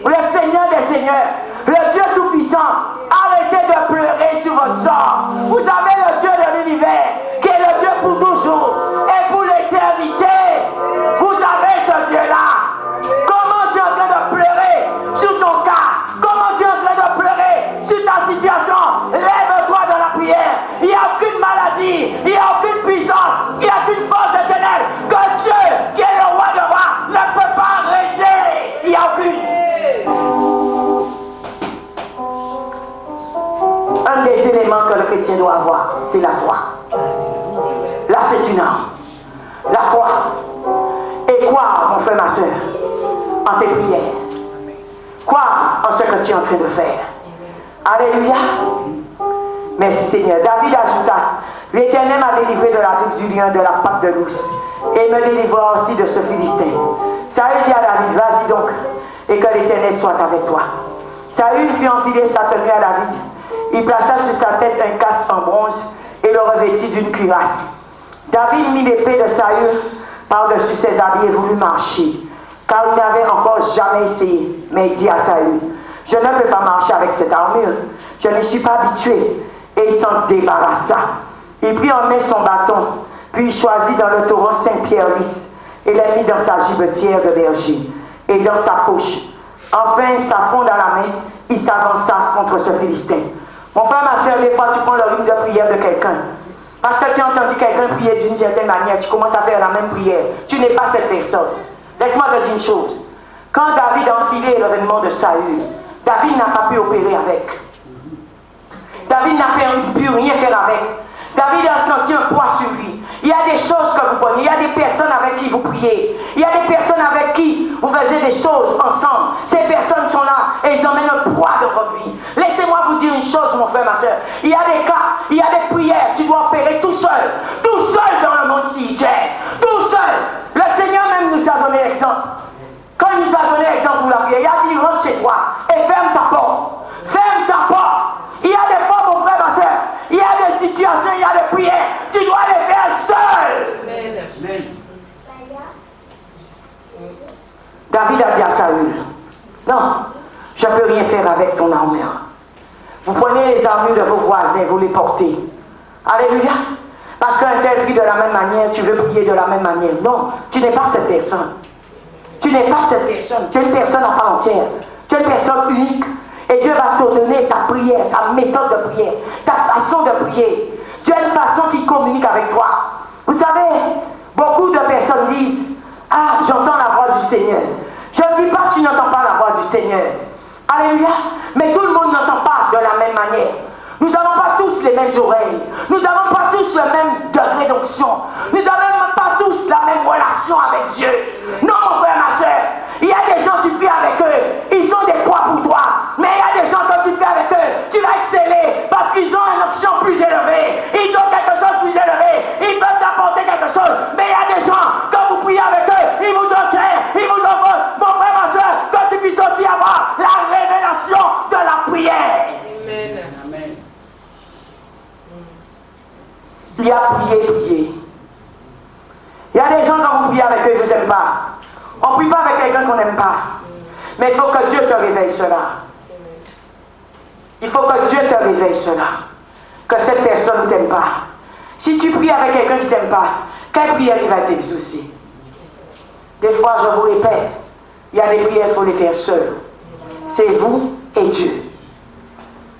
le Seigneur des seigneurs, le Dieu tout-puissant. Arrêtez de pleurer sur votre sort. Vous avez le Dieu de l'univers, qui est le Dieu pour toujours et pour l'éternité. Vous avez ce Dieu-là. Comment tu es en train de pleurer sur ton cas? Comment tu es en train de pleurer sur ta situation? Lève-toi dans la prière. Il n'y a aucune maladie, il n'y a aucune puissance, il n'y a aucune force de ténèbres que Dieu, qui est le roi de rois, ne peut pas arrêter. Il n'y a aucune. Un des éléments que le chrétien doit avoir, c'est la foi. Là, c'est une arme. La foi. Et croire, mon frère, ma soeur, en tes prières. Croire en ce que tu es en train de faire. Alléluia. Merci Seigneur. David ajouta, l'Éternel m'a délivré de la griffe du lion, de la patte de l'ours, et me délivrera aussi de ce Philistin. Saül dit à David, vas-y donc, et que l'Éternel soit avec toi. Saül fit enfiler sa tenue à David. Il plaça sur sa tête un casque en bronze et le revêtit d'une cuirasse. David mit l'épée de Saül par-dessus ses habits et voulut marcher, car il n'avait encore jamais essayé. Mais il dit à Saül, je ne peux pas marcher avec cette armure, je ne suis pas habitué. Et il s'en débarrassa. Il prit en main son bâton, puis il choisit dans le taureau 5 pierres lisses, et les mit dans sa gibetière de berger, et dans sa poche. Enfin, sa fronde à la main, il s'avança contre ce Philistin. Mon frère, ma soeur, des fois tu prends le rythme de prière de quelqu'un. Parce que tu as entendu quelqu'un prier d'une certaine manière, tu commences à faire la même prière. Tu n'es pas cette personne. Laisse-moi te dire une chose. Quand David a enfilé l'événement de Saül, David n'a pas pu opérer avec. David n'a pu rien faire avec. David a senti un poids sur lui. Il y a des choses que vous prenez. Il y a des personnes avec qui vous priez. Il y a des personnes avec qui vous faites des choses ensemble. Ces personnes sont là et ils emmènent un poids dans votre vie. Laissez-moi vous dire une chose, mon frère, ma soeur. Il y a des cas, il y a des prières. Tu dois opérer tout seul dans le monde spirituel. Tout seul. Le Seigneur même nous a donné l'exemple. Quand il nous a donné l'exemple pour la prière, il a dit rentre chez toi et ferme ta porte. Ferme ta porte. Il y a des fois, mon frère, ma soeur, il y a des situations, il y a des prières, tu dois les faire seul. Amen. David a dit à Saül, non, je ne peux rien faire avec ton armure. Vous prenez les armures de vos voisins, vous les portez. Alléluia. Parce qu'un tel prie de la même manière, tu veux prier de la même manière. Non, tu n'es pas cette personne. Tu n'es pas cette personne. Tu es une personne à part entière. Tu es une personne unique. Et Dieu va te donner ta prière, ta méthode de prière, ta façon de prier. Tu as une façon qui communique avec toi. Vous savez, beaucoup de personnes disent, ah, j'entends la voix du Seigneur. Je ne dis pas que tu n'entends pas la voix du Seigneur. Alléluia. Mais tout le monde n'entend pas de la même manière. Nous n'avons pas tous les mêmes oreilles. Nous n'avons pas tous le même degré d'onction. Nous n'avons pas tous la même relation avec Dieu. Non, mon frère, ma soeur. Il y a des gens, tu pries avec eux, ils sont des poids pour toi. Mais il y a des gens, quand tu pries avec eux, tu vas exceller parce qu'ils ont une onction plus élevée. Ils ont quelque chose de plus élevé. Ils peuvent t'apporter quelque chose. Mais il y a des gens, quand vous priez avec eux, ils vous entraînent, ils vous offrent. Mon frère, ma soeur, que tu puisses aussi avoir la révélation de la prière. Amen. Il y a prier. Il y a des gens, quand vous priez avec eux, ils ne vous aiment pas. On ne prie pas avec quelqu'un qu'on n'aime pas. Mais il faut que Dieu te réveille cela. Il faut que Dieu te réveille cela. Que cette personne ne t'aime pas. Si tu pries avec quelqu'un qui ne t'aime pas, quelle prière il va t'exaucer? Des fois, je vous répète, il y a des prières, il faut les faire seuls. C'est vous et Dieu.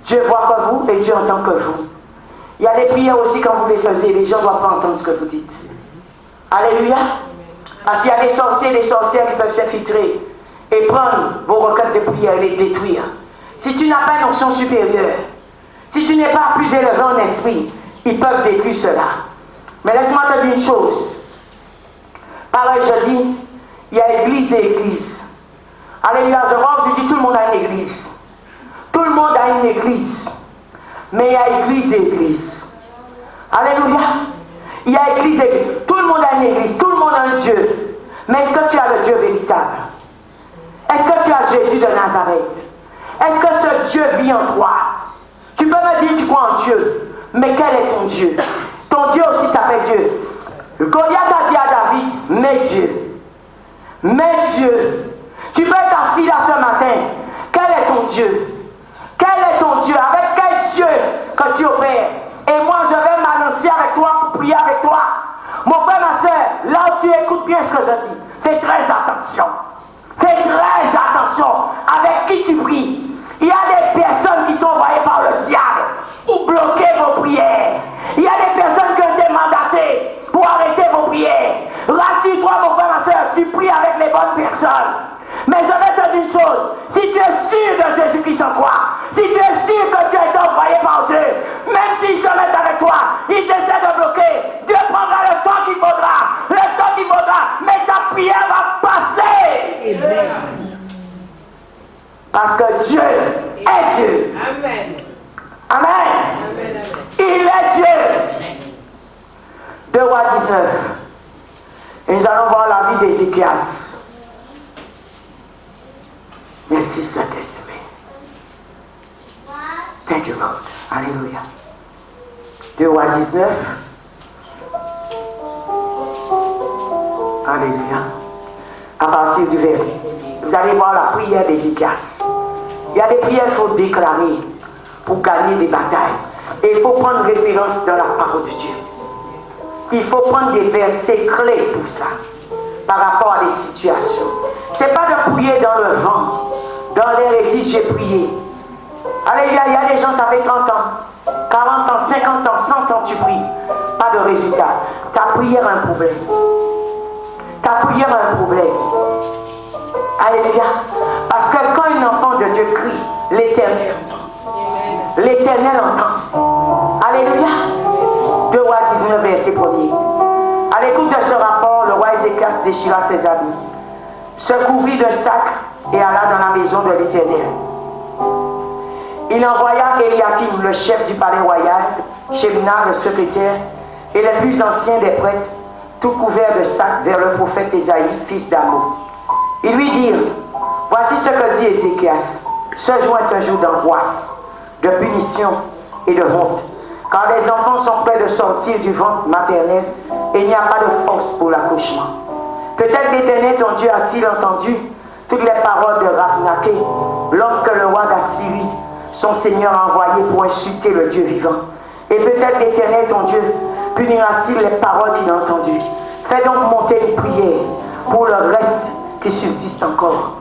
Dieu voit que vous et Dieu entend que vous. Il y a des prières aussi, quand vous les faites, les gens ne doivent pas entendre ce que vous dites. Alléluia. Parce qu'il y a des sorciers et des sorcières qui peuvent s'infiltrer et prendre vos requêtes de prière et les détruire. Si tu n'as pas une onction supérieure, si tu n'es pas plus élevé en esprit, ils peuvent détruire cela. Mais laisse-moi te dire une chose. Pareil, je dis, il y a église et église. Alléluia, je dis tout le monde a une église. Tout le monde a une église. Mais il y a église et église. Alléluia. Il y a église et église. Tout le monde a une église. Tout le monde a un Dieu. Mais est-ce que tu as le Dieu véritable? Est-ce que tu as Jésus de Nazareth? Est-ce que ce Dieu vit en toi? Tu peux me dire tu crois en Dieu. Mais quel est ton Dieu? Ton Dieu aussi s'appelle Dieu. Goliath a dit à David, mais Dieu. Mais Dieu. Tu peux être assis là ce matin. Quel est ton Dieu? Quel est ton Dieu? Avec quel Dieu que tu opères? Et moi je vais m'annoncer avec toi pour prier avec toi. Mon frère, ma soeur, là où tu écoutes bien ce que je dis, fais très attention. Fais très attention avec qui tu pries. Il y a des personnes qui sont envoyées par le diable pour bloquer vos prières. Il y a des personnes qui ont été mandatées pour arrêter vos prières. Rassure-toi, mon frère, ma soeur, tu pries avec les bonnes personnes. Mais je vais te dire une chose, si tu es sûr de Jésus-Christ en toi, si tu es sûr que tu as été envoyé par Dieu, même s'ils se mettent avec toi, ils essaient de bloquer, Dieu prendra le temps qu'il faudra, mais ta prière va passer. Amen. Parce que Dieu est Dieu. Amen. Amen. Amen. Il est Dieu. 2 Rois 19. Et nous allons voir la vie d'Ézéchias. Merci Saint-Esprit. Thank you, Lord. Alléluia. 2 Rois 19. Alléluia. À partir du verset. Vous allez voir la prière d'Ézéchias. Il y a des prières qu'il faut déclarer pour gagner des batailles. Et il faut prendre référence dans la parole de Dieu. Il faut prendre des versets clés pour ça. Par rapport à des situations. Ce n'est pas de prier dans le vent. Dans l'air et dit j'ai prié. Alléluia, il y a des gens, ça fait 30 ans, 40 ans, 50 ans, 100 ans, tu pries. Pas de résultat. Ta prière a un problème. Ta prière a un problème. Alléluia. Parce que quand un enfant de Dieu crie, l'Éternel entend. L'Éternel entend. Alléluia. 2 Rois 19, verset 1er. À l'écoute de ce rapport, le roi Ézéchias déchira ses habits, se couvrit d'un sac et alla dans la maison de l'Éternel. Il envoya Eliakim, le chef du palais royal, Shebna, le secrétaire, et les plus anciens des prêtres, tout couverts de sacs, vers le prophète Ésaïe, fils d'Amos. Ils lui dirent, voici ce que dit Ézéchias, ce jour est un jour d'angoisse, de punition et de honte, car les enfants sont près de sortir du ventre maternel et il n'y a pas de force pour l'accouchement. Peut-être l'Éternel, ton Dieu, a-t-il entendu toutes les paroles de Raphaël, l'homme que le roi d'Assyrie, son Seigneur, a envoyé pour insulter le Dieu vivant. Et peut-être l'Éternel, ton Dieu, punira-t-il les paroles qu'il a entendues. Fais donc monter une prière pour le reste qui subsiste encore.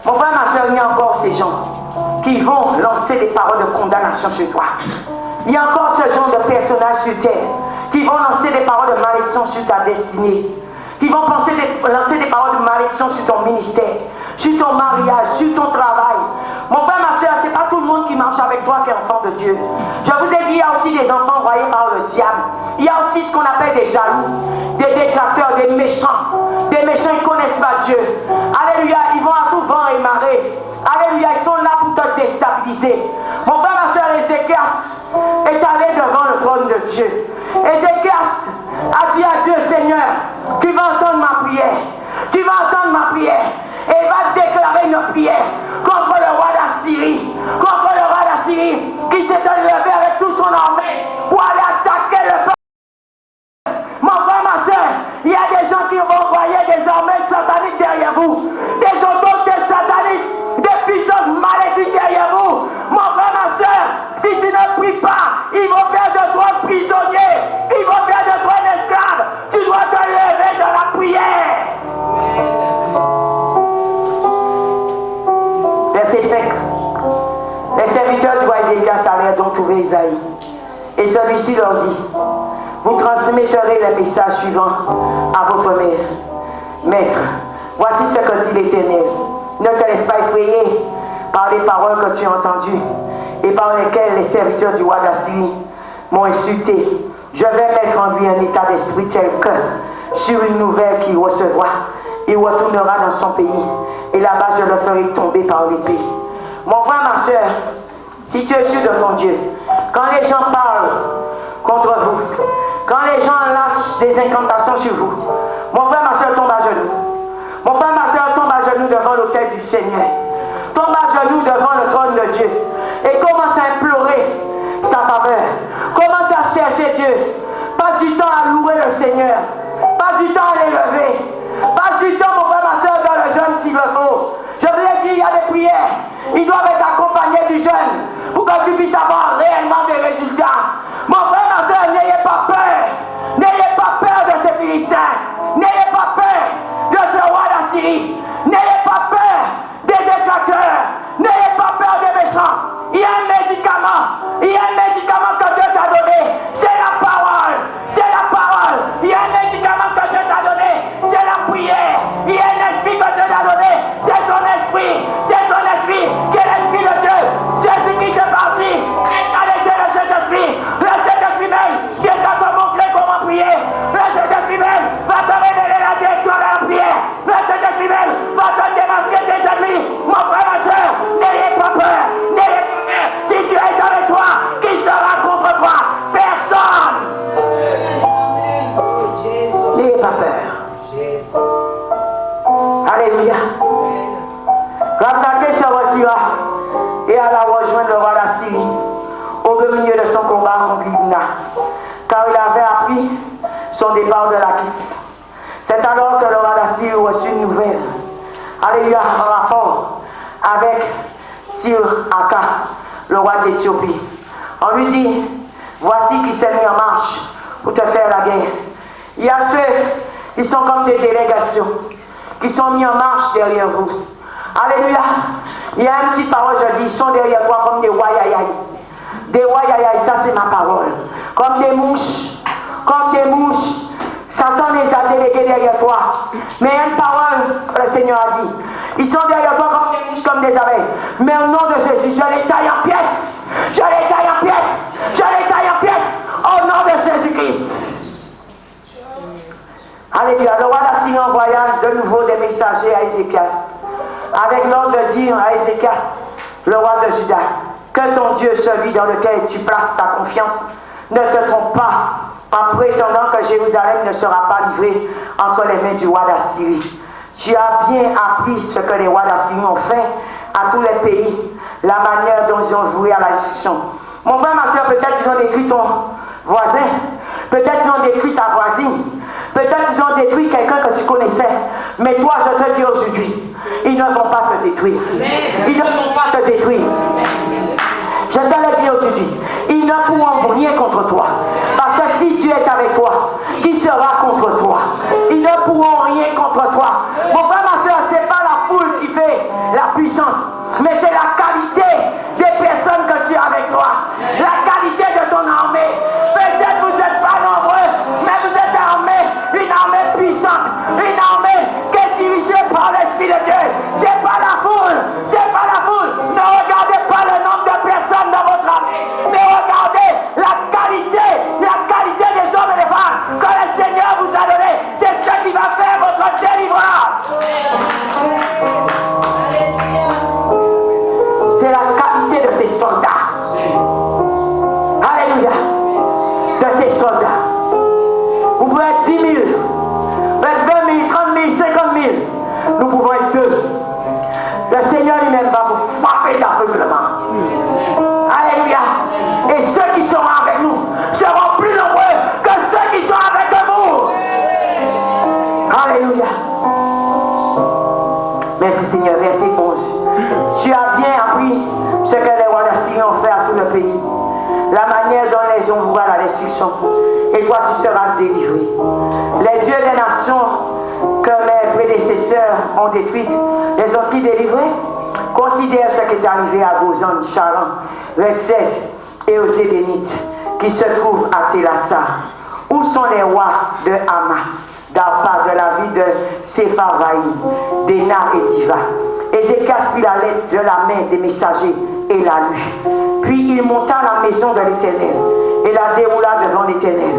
Mon frère, ma soeur, il y a encore ces gens qui vont lancer des paroles de condamnation sur toi. Il y a encore ce genre de personnages sur terre qui vont lancer des paroles de malédiction sur ta destinée, qui vont lancer des paroles de malédiction sur ton ministère, sur ton mariage, sur ton travail. Mon frère, ma soeur, ce n'est pas tout le monde qui marche avec toi qui est enfant de Dieu. Je vous ai dit, il y a aussi des enfants envoyés par le diable. Il y a aussi ce qu'on appelle des jaloux, des détracteurs, des méchants. Des méchants, ils ne connaissent pas Dieu. Alléluia, ils vont à tout vent et marée. Alléluia, ils sont là pour te déstabiliser. Mon frère, ma soeur, Ézéchias est allé devant le trône de Dieu. Ézéchias a dit à Dieu, Seigneur, tu vas entendre ma prière. Tu vas entendre ma prière. Et il va déclarer une prière contre le roi d'Assyrie. Contre le roi d'Assyrie qui s'est levé avec tout son armée pour aller attaquer le peuple. Mon frère, ma soeur, il y a des gens qui vont envoyer des armées sataniques derrière vous. Des autorités sataniques, des puissances maléfiques derrière vous. Mon frère, ma soeur, si tu ne pries pas, ils vont faire de toi un prisonnier. Ils vont faire de toi un esclave. Tu dois te lever dans la prière. Verset 5. Les serviteurs du roi Ézéchias allèrent donc trouver Isaïe. Et celui-ci leur dit, vous transmettrez les messages suivants à votre mère. Maître, voici ce que dit l'Éternel. Ne te laisse pas effrayer par les paroles que tu as entendues et par lesquelles les serviteurs du roi d'Assyrie m'ont insulté. Je vais mettre en lui un état d'esprit tel que sur une nouvelle qu'il recevra. Il retournera dans son pays et là-bas je le ferai tomber par l'épée. Mon frère, ma soeur, si tu es sûr de ton Dieu, quand les gens parlent contre vous, quand les gens lâchent des incantations sur vous, mon frère, ma soeur, tombe à genoux. Mon frère, ma soeur, tombe à genoux devant l'autel du Seigneur. Tombe à genoux devant le trône de Dieu et commence à implorer sa faveur. Commence à chercher Dieu. Passe du temps à louer le Seigneur. Passe du temps à l'élever. Passe du temps, mon frère, ma soeur, dans le jeûne s'il le faut. Je vous l'ai dit, il y a des prières. Ils doivent être accompagnés du jeûne pour que tu puisses avoir réellement des résultats. Mon frère, ma soeur, n'ayez pas peur. N'ayez pas peur de ces Philistins. N'ayez pas peur de ce roi d'Assyrie. N'ayez pas peur des détracteurs. N'ayez pas peur des méchants. Il y a un médicament. Il y a un médicament que Dieu t'a donné. C'est la parole. C'est la parole. Il y a un médicament que Dieu t'a donné. C'est la prière. Il y a un esprit que Dieu t'a donné. C'est son esprit. C'est son esprit qui est l'esprit de Dieu. Jésus-Christ est parti. Et t'a laissé le Saint-Esprit. Le Saint-Esprit même qui est à te montrer comment prier. Le Saint-Esprit même va te révéler la direction de la prière. Le Saint-Esprit même va te démasquer des ennemis. Mon frère, ma soeur, n'ayez pas peur. N'ayez pas peur. Si Dieu est avec toi, qui sera contre toi? Personne. N'ayez pas peur. Alléluia. Rabnaké se retira et alla rejoindre le roi d'Assyrie au milieu de son combat contre Libna, car il avait appris son départ de Lachish. C'est alors que le roi d'Assyrie reçut une nouvelle. Alléluia, en rapport avec Tir-Aka, le roi d'Éthiopie. On lui dit, voici qui s'est mis en marche pour te faire la guerre. Il y a ceux qui sont comme des délégations, qui sont mis en marche derrière vous. Alléluia. Il y a une petite parole, je dis, ils sont derrière toi comme des wayayay. Des wayayay, ça c'est ma parole. Comme des mouches. Comme des mouches. Satan les a délégués derrière toi. Mais il y a une parole que le Seigneur a dit. Ils sont derrière toi comme des mouches, comme des abeilles. Mais au nom de Jésus, je les taille en pièces. Je les taille en pièces. Je les taille en pièces. Au nom de Jésus-Christ. Alléluia. Le roi d'Assyrie envoya de nouveau des messagers à Ézéchias, avec l'ordre de dire à Ézéchias, le roi de Juda, que ton Dieu, celui dans lequel tu places ta confiance, ne te trompe pas en prétendant que Jérusalem ne sera pas livrée entre les mains du roi d'Assyrie. Tu as bien appris ce que les rois d'Assyrie ont fait à tous les pays, la manière dont ils ont voué à la destruction. Mon frère, ma soeur, peut-être ils ont détruit ton voisin, peut-être ils ont détruit ta voisine, peut-être ils ont détruit quelqu'un que tu connaissais. Mais toi, je te dis aujourd'hui, ils ne vont pas te détruire. Ils ne vont pas te détruire. Je te le dis aujourd'hui, ils ne pourront rien contre toi. Parce que si Dieu est avec toi, qui sera contre toi? Ils ne pourront rien contre toi. Mon frère, ma soeur, ce n'est pas la foule qui fait la puissance, mais c'est la qualité des personnes que tu as avec toi. La qualité de ton armée. Peut-être vous n'êtes pas nombreux, mais vous êtes une armée puissante, une armée qui est dirigée par l'Esprit de Dieu. C'est pas la foule, c'est pas la foule. Ne regardez pas le nombre de personnes dans votre armée, mais regardez la qualité des hommes et des femmes que le Seigneur vous a donné. C'est ce qui va faire votre délivrance. C'est la qualité de tes soldats. Alléluia. De tes soldats. Vous pouvez être 10 000, être 20 000, 30 000, 50 000. Nous pouvons être deux. Le Seigneur lui-même va vous frapper d'aveuglement. Alléluia. Et ceux qui seront avec nous seront plus nombreux que ceux qui sont avec vous. Alléluia. Merci Seigneur. Verset 11. Tu as bien appris ce que les rois d'Assyrie ont fait à tout le pays, la manière dont les ont voué à la destruction, et toi tu seras délivré. Les dieux des nations que mes prédécesseurs ont détruites, les ont-ils délivrés? Considère ce qui est arrivé à Gozan, Charan, Rephsès et aux Ébénites qui se trouvent à Télassa. Où sont les rois de Hama, d'Arpa, de la ville de Sepharvaïm, d'Ena et d'Iva? Ézéchias prit la lettre de la main des messagers et la lut. Puis il monta à la maison de l'Éternel et la déroula devant l'Éternel.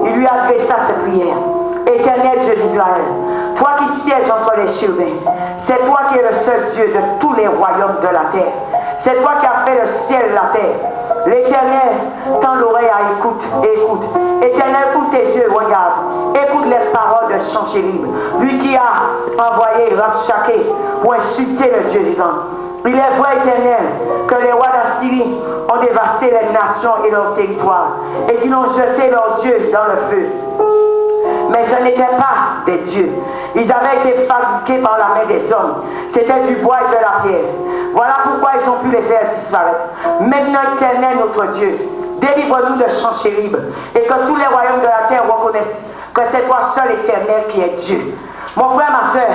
Il lui adressa ses prières. Éternel Dieu d'Israël, toi qui sièges entre les chérubins, c'est toi qui es le seul Dieu de tous les royaumes de la terre. C'est toi qui as fait le ciel et la terre. L'Éternel tend l'oreille à écoute et écoute. Éternel, ouvre tes yeux, regarde. Écoute les paroles de Sanchérib, lui qui a envoyé Rabshakeh pour insulter le Dieu vivant. Il est vrai, Éternel, que les rois d'Assyrie ont dévasté les nations et leurs territoires et qu'ils ont jeté leurs dieux dans le feu. Mais ce n'étaient pas des dieux. Ils avaient été fabriqués par la main des hommes. C'était du bois et de la pierre. Voilà pourquoi ils ont pu les faire disparaître. Maintenant, Éternel, notre Dieu, délivre-nous de Sanchérib et que tous les royaumes de la terre reconnaissent que c'est toi seul, Éternel, qui es Dieu. Mon frère, ma soeur,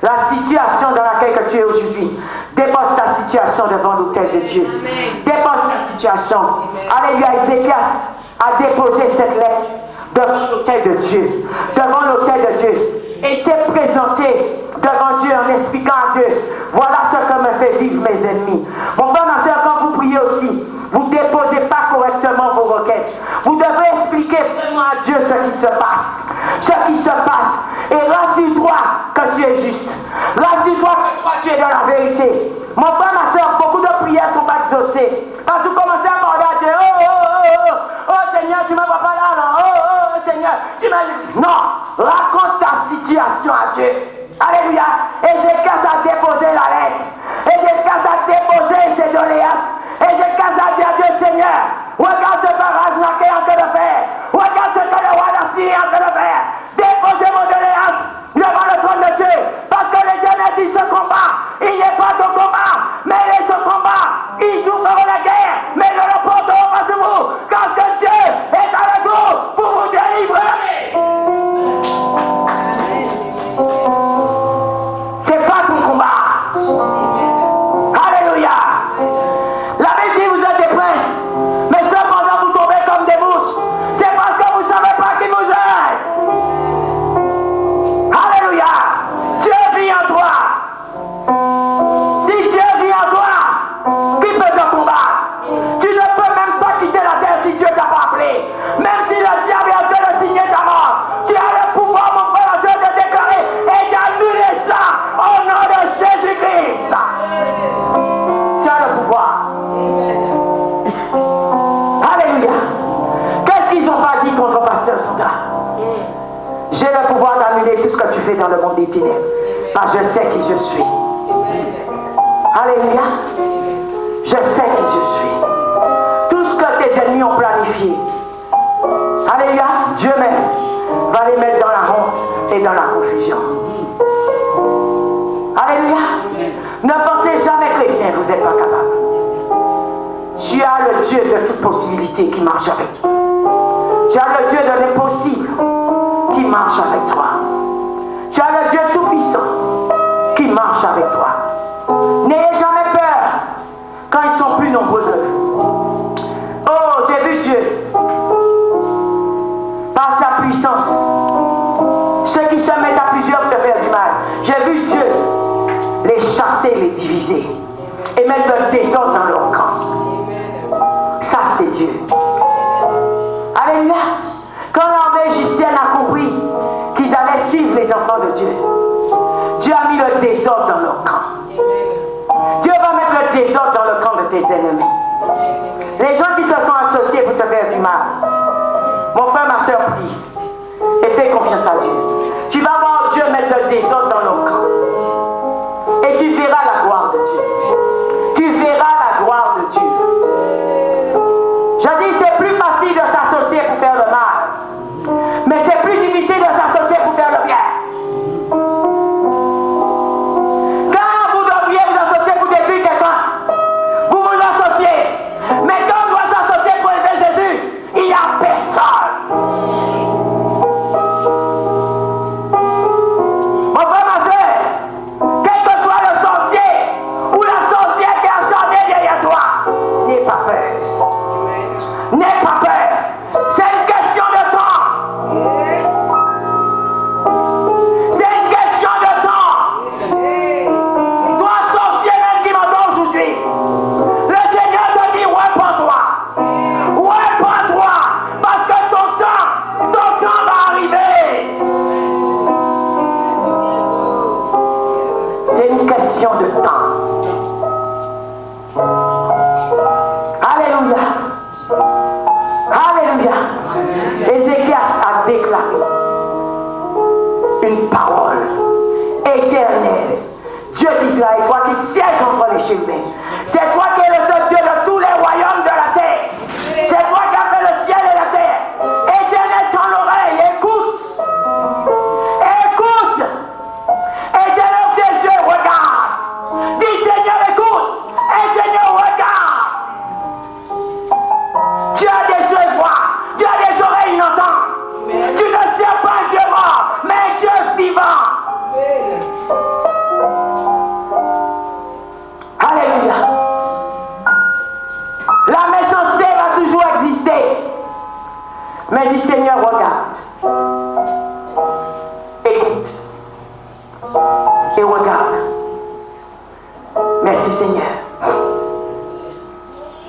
la situation dans laquelle tu es aujourd'hui, dépose ta situation devant l'autel de Dieu. Amen. Dépose ta situation. Alléluia, Ézéchias a déposé cette lettre devant l'autel de Dieu. Devant l'autel de Dieu. Et s'est présenté devant Dieu en expliquant à Dieu, voilà ce que me fait vivre mes ennemis. Mon frère, ma soeur, quand vous priez aussi, vous ne déposez pas correctement vos requêtes. Vous devez expliquer vraiment à Dieu ce qui se passe. Ce qui se passe. Et rassure-toi que tu es juste. Rassure-toi que toi tu es dans la vérité. Mon frère, ma soeur, beaucoup de prières ne sont pas exaucées. Quand vous commencez à parler à Dieu, oh Seigneur, tu ne me vois pas là, non. Oh Seigneur, tu m'as dit. Non, raconte ta situation à Dieu. Alléluia. Ézéchias a déposé la lettre. Ézéchias a déposé ses doléances. Ézéchias a dit à Dieu, Seigneur, regarde ce que Rabshakeh est en train de faire. Regarde ce que le roi d'Assyrie est en train de faire. Déposez vos doléances devant le trône de Dieu. Parce que l'Éternel dit ce combat, il n'est pas ton combat, mais il est son combat. Ils nous feront la guerre, mais nous le porterons pas sur vous. Parce que Dieu est avec vous pour vous délivrer. C'est pas ton combat. Alléluia. La Bible dit vous êtes des princes, mais cependant vous tombez comme des mouches. C'est parce que vous ne savez pas qui vous êtes. Alléluia. Dieu vit en toi. Si Dieu vit en toi, qui peut te combattre? Tu ne peux même pas quitter la terre si Dieu t'a pas appelé. Même si le diable est en train de signer ta mort, tu as le pouvoir, mon frère, de déclarer et d'annuler ça au nom de Jésus-Christ. Tu as le pouvoir. Alléluia. Qu'est-ce qu'ils n'ont pas dit contre Pasteur Sandra? J'ai le pouvoir d'annuler tout ce que tu fais dans le monde des ténèbres. Parce que je sais qui je suis. Alléluia. Je sais qui je suis. Tout ce que tes ennemis ont planifié. Alléluia. Dieu même va les mettre dans la honte et dans la confusion. Alléluia. Ne pensez jamais, chrétien, vous n'êtes pas capable. Tu as le Dieu de toute possibilité qui marche avec toi. Tu as le Dieu de l'impossible qui marche avec toi. Tu as le Dieu tout-puissant qui marche avec toi. N'ayez jamais peur quand ils sont plus nombreux que vous. Oh, j'ai vu Dieu par sa puissance. Ceux qui se mettent à plusieurs pour te faire du mal. J'ai vu Dieu les chasser, les diviser et mettre le désordre dans leur camp. Ça, c'est Dieu. Alléluia. Quand l'armée égyptienne a compris qu'ils allaient suivre les enfants de Dieu, Dieu a mis le désordre dans leur camp. Dieu va mettre le désordre dans le camp de tes ennemis. Les gens qui se sont associés pour te faire du mal. Mon frère, ma soeur, prie et fais confiance à Dieu. Tu vas voir Dieu mettre le désordre dans leur camp. Et tu verras la gloire de Dieu. Tu verras la gloire de Dieu. Je dis, c'est plus facile de s'associer pour faire le mal. Mais c'est plus difficile de s'associer pour faire le bien. Quand vous devriez vous associer pour détruire quelqu'un, vous vous associez. Mais quand on doit s'associer pour aider Jésus, il n'y a personne. Mon frère, ma soeur, quel que soit le sorcier ou la péché humain. C'est toi qui es le seul Dieu de tous les royaumes de la terre. C'est toi qui as fait le ciel et la terre. Éternel, tends l'oreille, écoute. Écoute. Éternel, tes yeux, regarde. Dis Seigneur, écoute. Et Seigneur, regarde. Tu as des yeux, vois. Tu as des oreilles, il entend. Tu ne sais pas Dieu mort, mais Dieu vivant. Alléluia. La méchanceté va toujours exister. Mais dis Seigneur, regarde. Écoute. Et regarde. Merci Seigneur.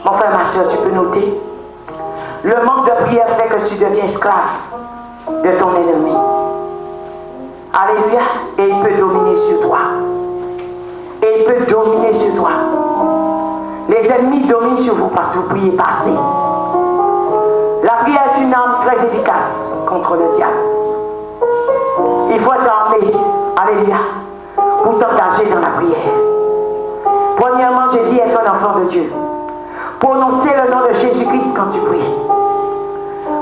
Mon frère, ma soeur, tu peux noter. Le manque de prière fait que tu deviens esclave de ton ennemi. Alléluia. Et il peut dominer sur toi. Et il peut dominer sur toi. Les ennemis dominent sur vous parce que vous priez pas assez. La prière est une arme très efficace contre le diable. Il faut être armé, alléluia, pour t'engager dans la prière. Premièrement, j'ai dit être un enfant de Dieu. Prononcer le nom de Jésus-Christ quand tu pries.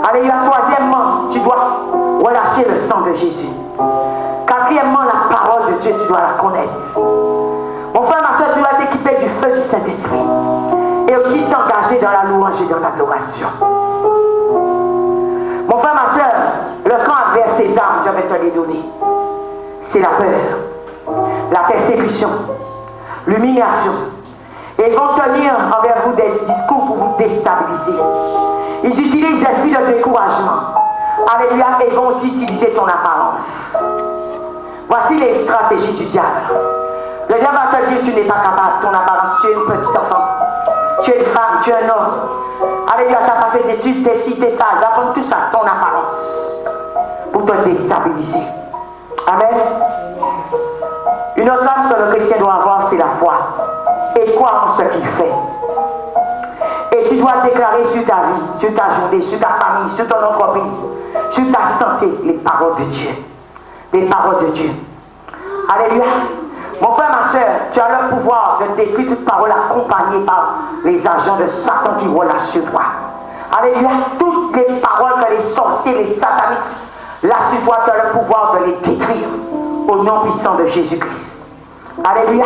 Alléluia. Troisièmement, tu dois relâcher le sang de Jésus. Quatrièmement, la parole de Dieu, tu dois la connaître. Mon frère, ma soeur, tu dois t'équiper du feu du Saint-Esprit. Et aussi t'engager dans la louange et dans l'adoration. Mon frère, ma soeur, le camp adverse ses armes, je vais te les donner. C'est la peur, la persécution, l'humiliation. Et ils vont tenir envers vous des discours pour vous déstabiliser. Ils utilisent l'esprit de découragement. Alléluia. Et ils vont aussi utiliser ton apparence. Voici les stratégies du diable. Le diable va te dire, tu n'es pas capable, ton apparence, tu es une petite enfant. Tu es une femme, tu es un homme. Alléluia, tu n'as pas fait d'études, tu es ci, tu es ça. Il va prendre tout ça, ton apparence, pour te déstabiliser. Amen. Une autre arme que le chrétien doit avoir, c'est la foi. Et croire en ce qu'il fait. Et tu dois déclarer sur ta vie, sur ta journée, sur ta famille, sur ton entreprise, sur ta santé, les paroles de Dieu. Les paroles de Dieu. Alléluia. Mon frère, ma soeur, tu as le pouvoir de détruire toute parole accompagnée par les agents de Satan qui relâchent sur toi. Alléluia. Toutes les paroles que les sorciers, les sataniques lâchent sur toi, tu as le pouvoir de les détruire au nom puissant de Jésus-Christ. Alléluia.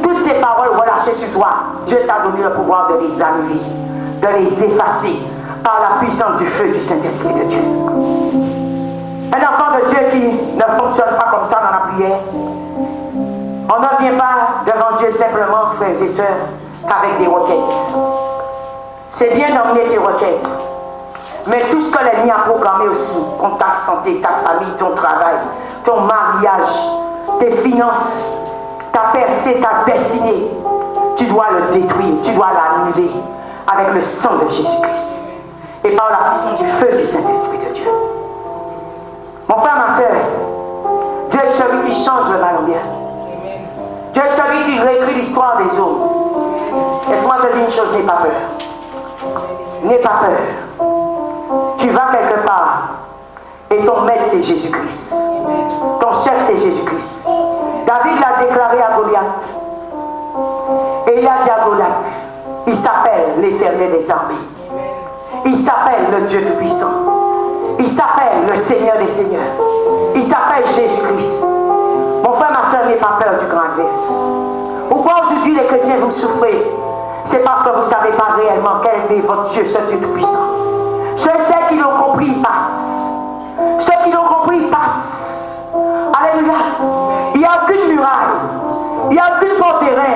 Toutes ces paroles relâchées sur toi, Dieu t'a donné le pouvoir de les annuler, de les effacer par la puissance du feu du Saint-Esprit de Dieu. Un enfant de Dieu qui ne fonctionne pas comme ça dans la prière, on ne vient pas devant Dieu simplement, frères et sœurs, qu'avec des requêtes. C'est bien d'emmener tes requêtes, mais tout ce que l'ennemi a programmé aussi, contre ta santé, ta famille, ton travail, ton mariage, tes finances, ta percée, ta destinée, tu dois le détruire, tu dois l'annuler avec le sang de Jésus-Christ et par la puissance du feu du Saint-Esprit de Dieu. Mon frère, ma soeur, Dieu est celui qui change le mal en bien. Dieu est celui qui réécrit l'histoire des hommes. Laisse-moi te dire une chose, n'aie pas peur. N'aie pas peur. Tu vas quelque part et ton maître c'est Jésus-Christ. Ton chef c'est Jésus-Christ. David l'a déclaré à Goliath. Et il a dit à Goliath, il s'appelle l'Éternel des armées. Il s'appelle le Dieu Tout-Puissant. Il s'appelle le Seigneur des Seigneurs. Il s'appelle Jésus-Christ. Mon frère, ma soeur, n'aie pas peur du grand adverse. Pourquoi aujourd'hui les chrétiens vous souffrez? C'est parce que vous ne savez pas réellement quel est votre Dieu, ce Dieu Tout-Puissant. Ceux qui l'ont compris, ils passent. Ceux qui l'ont compris, ils passent. Alléluia. Il n'y a aucune muraille. Il n'y a aucune porte terrain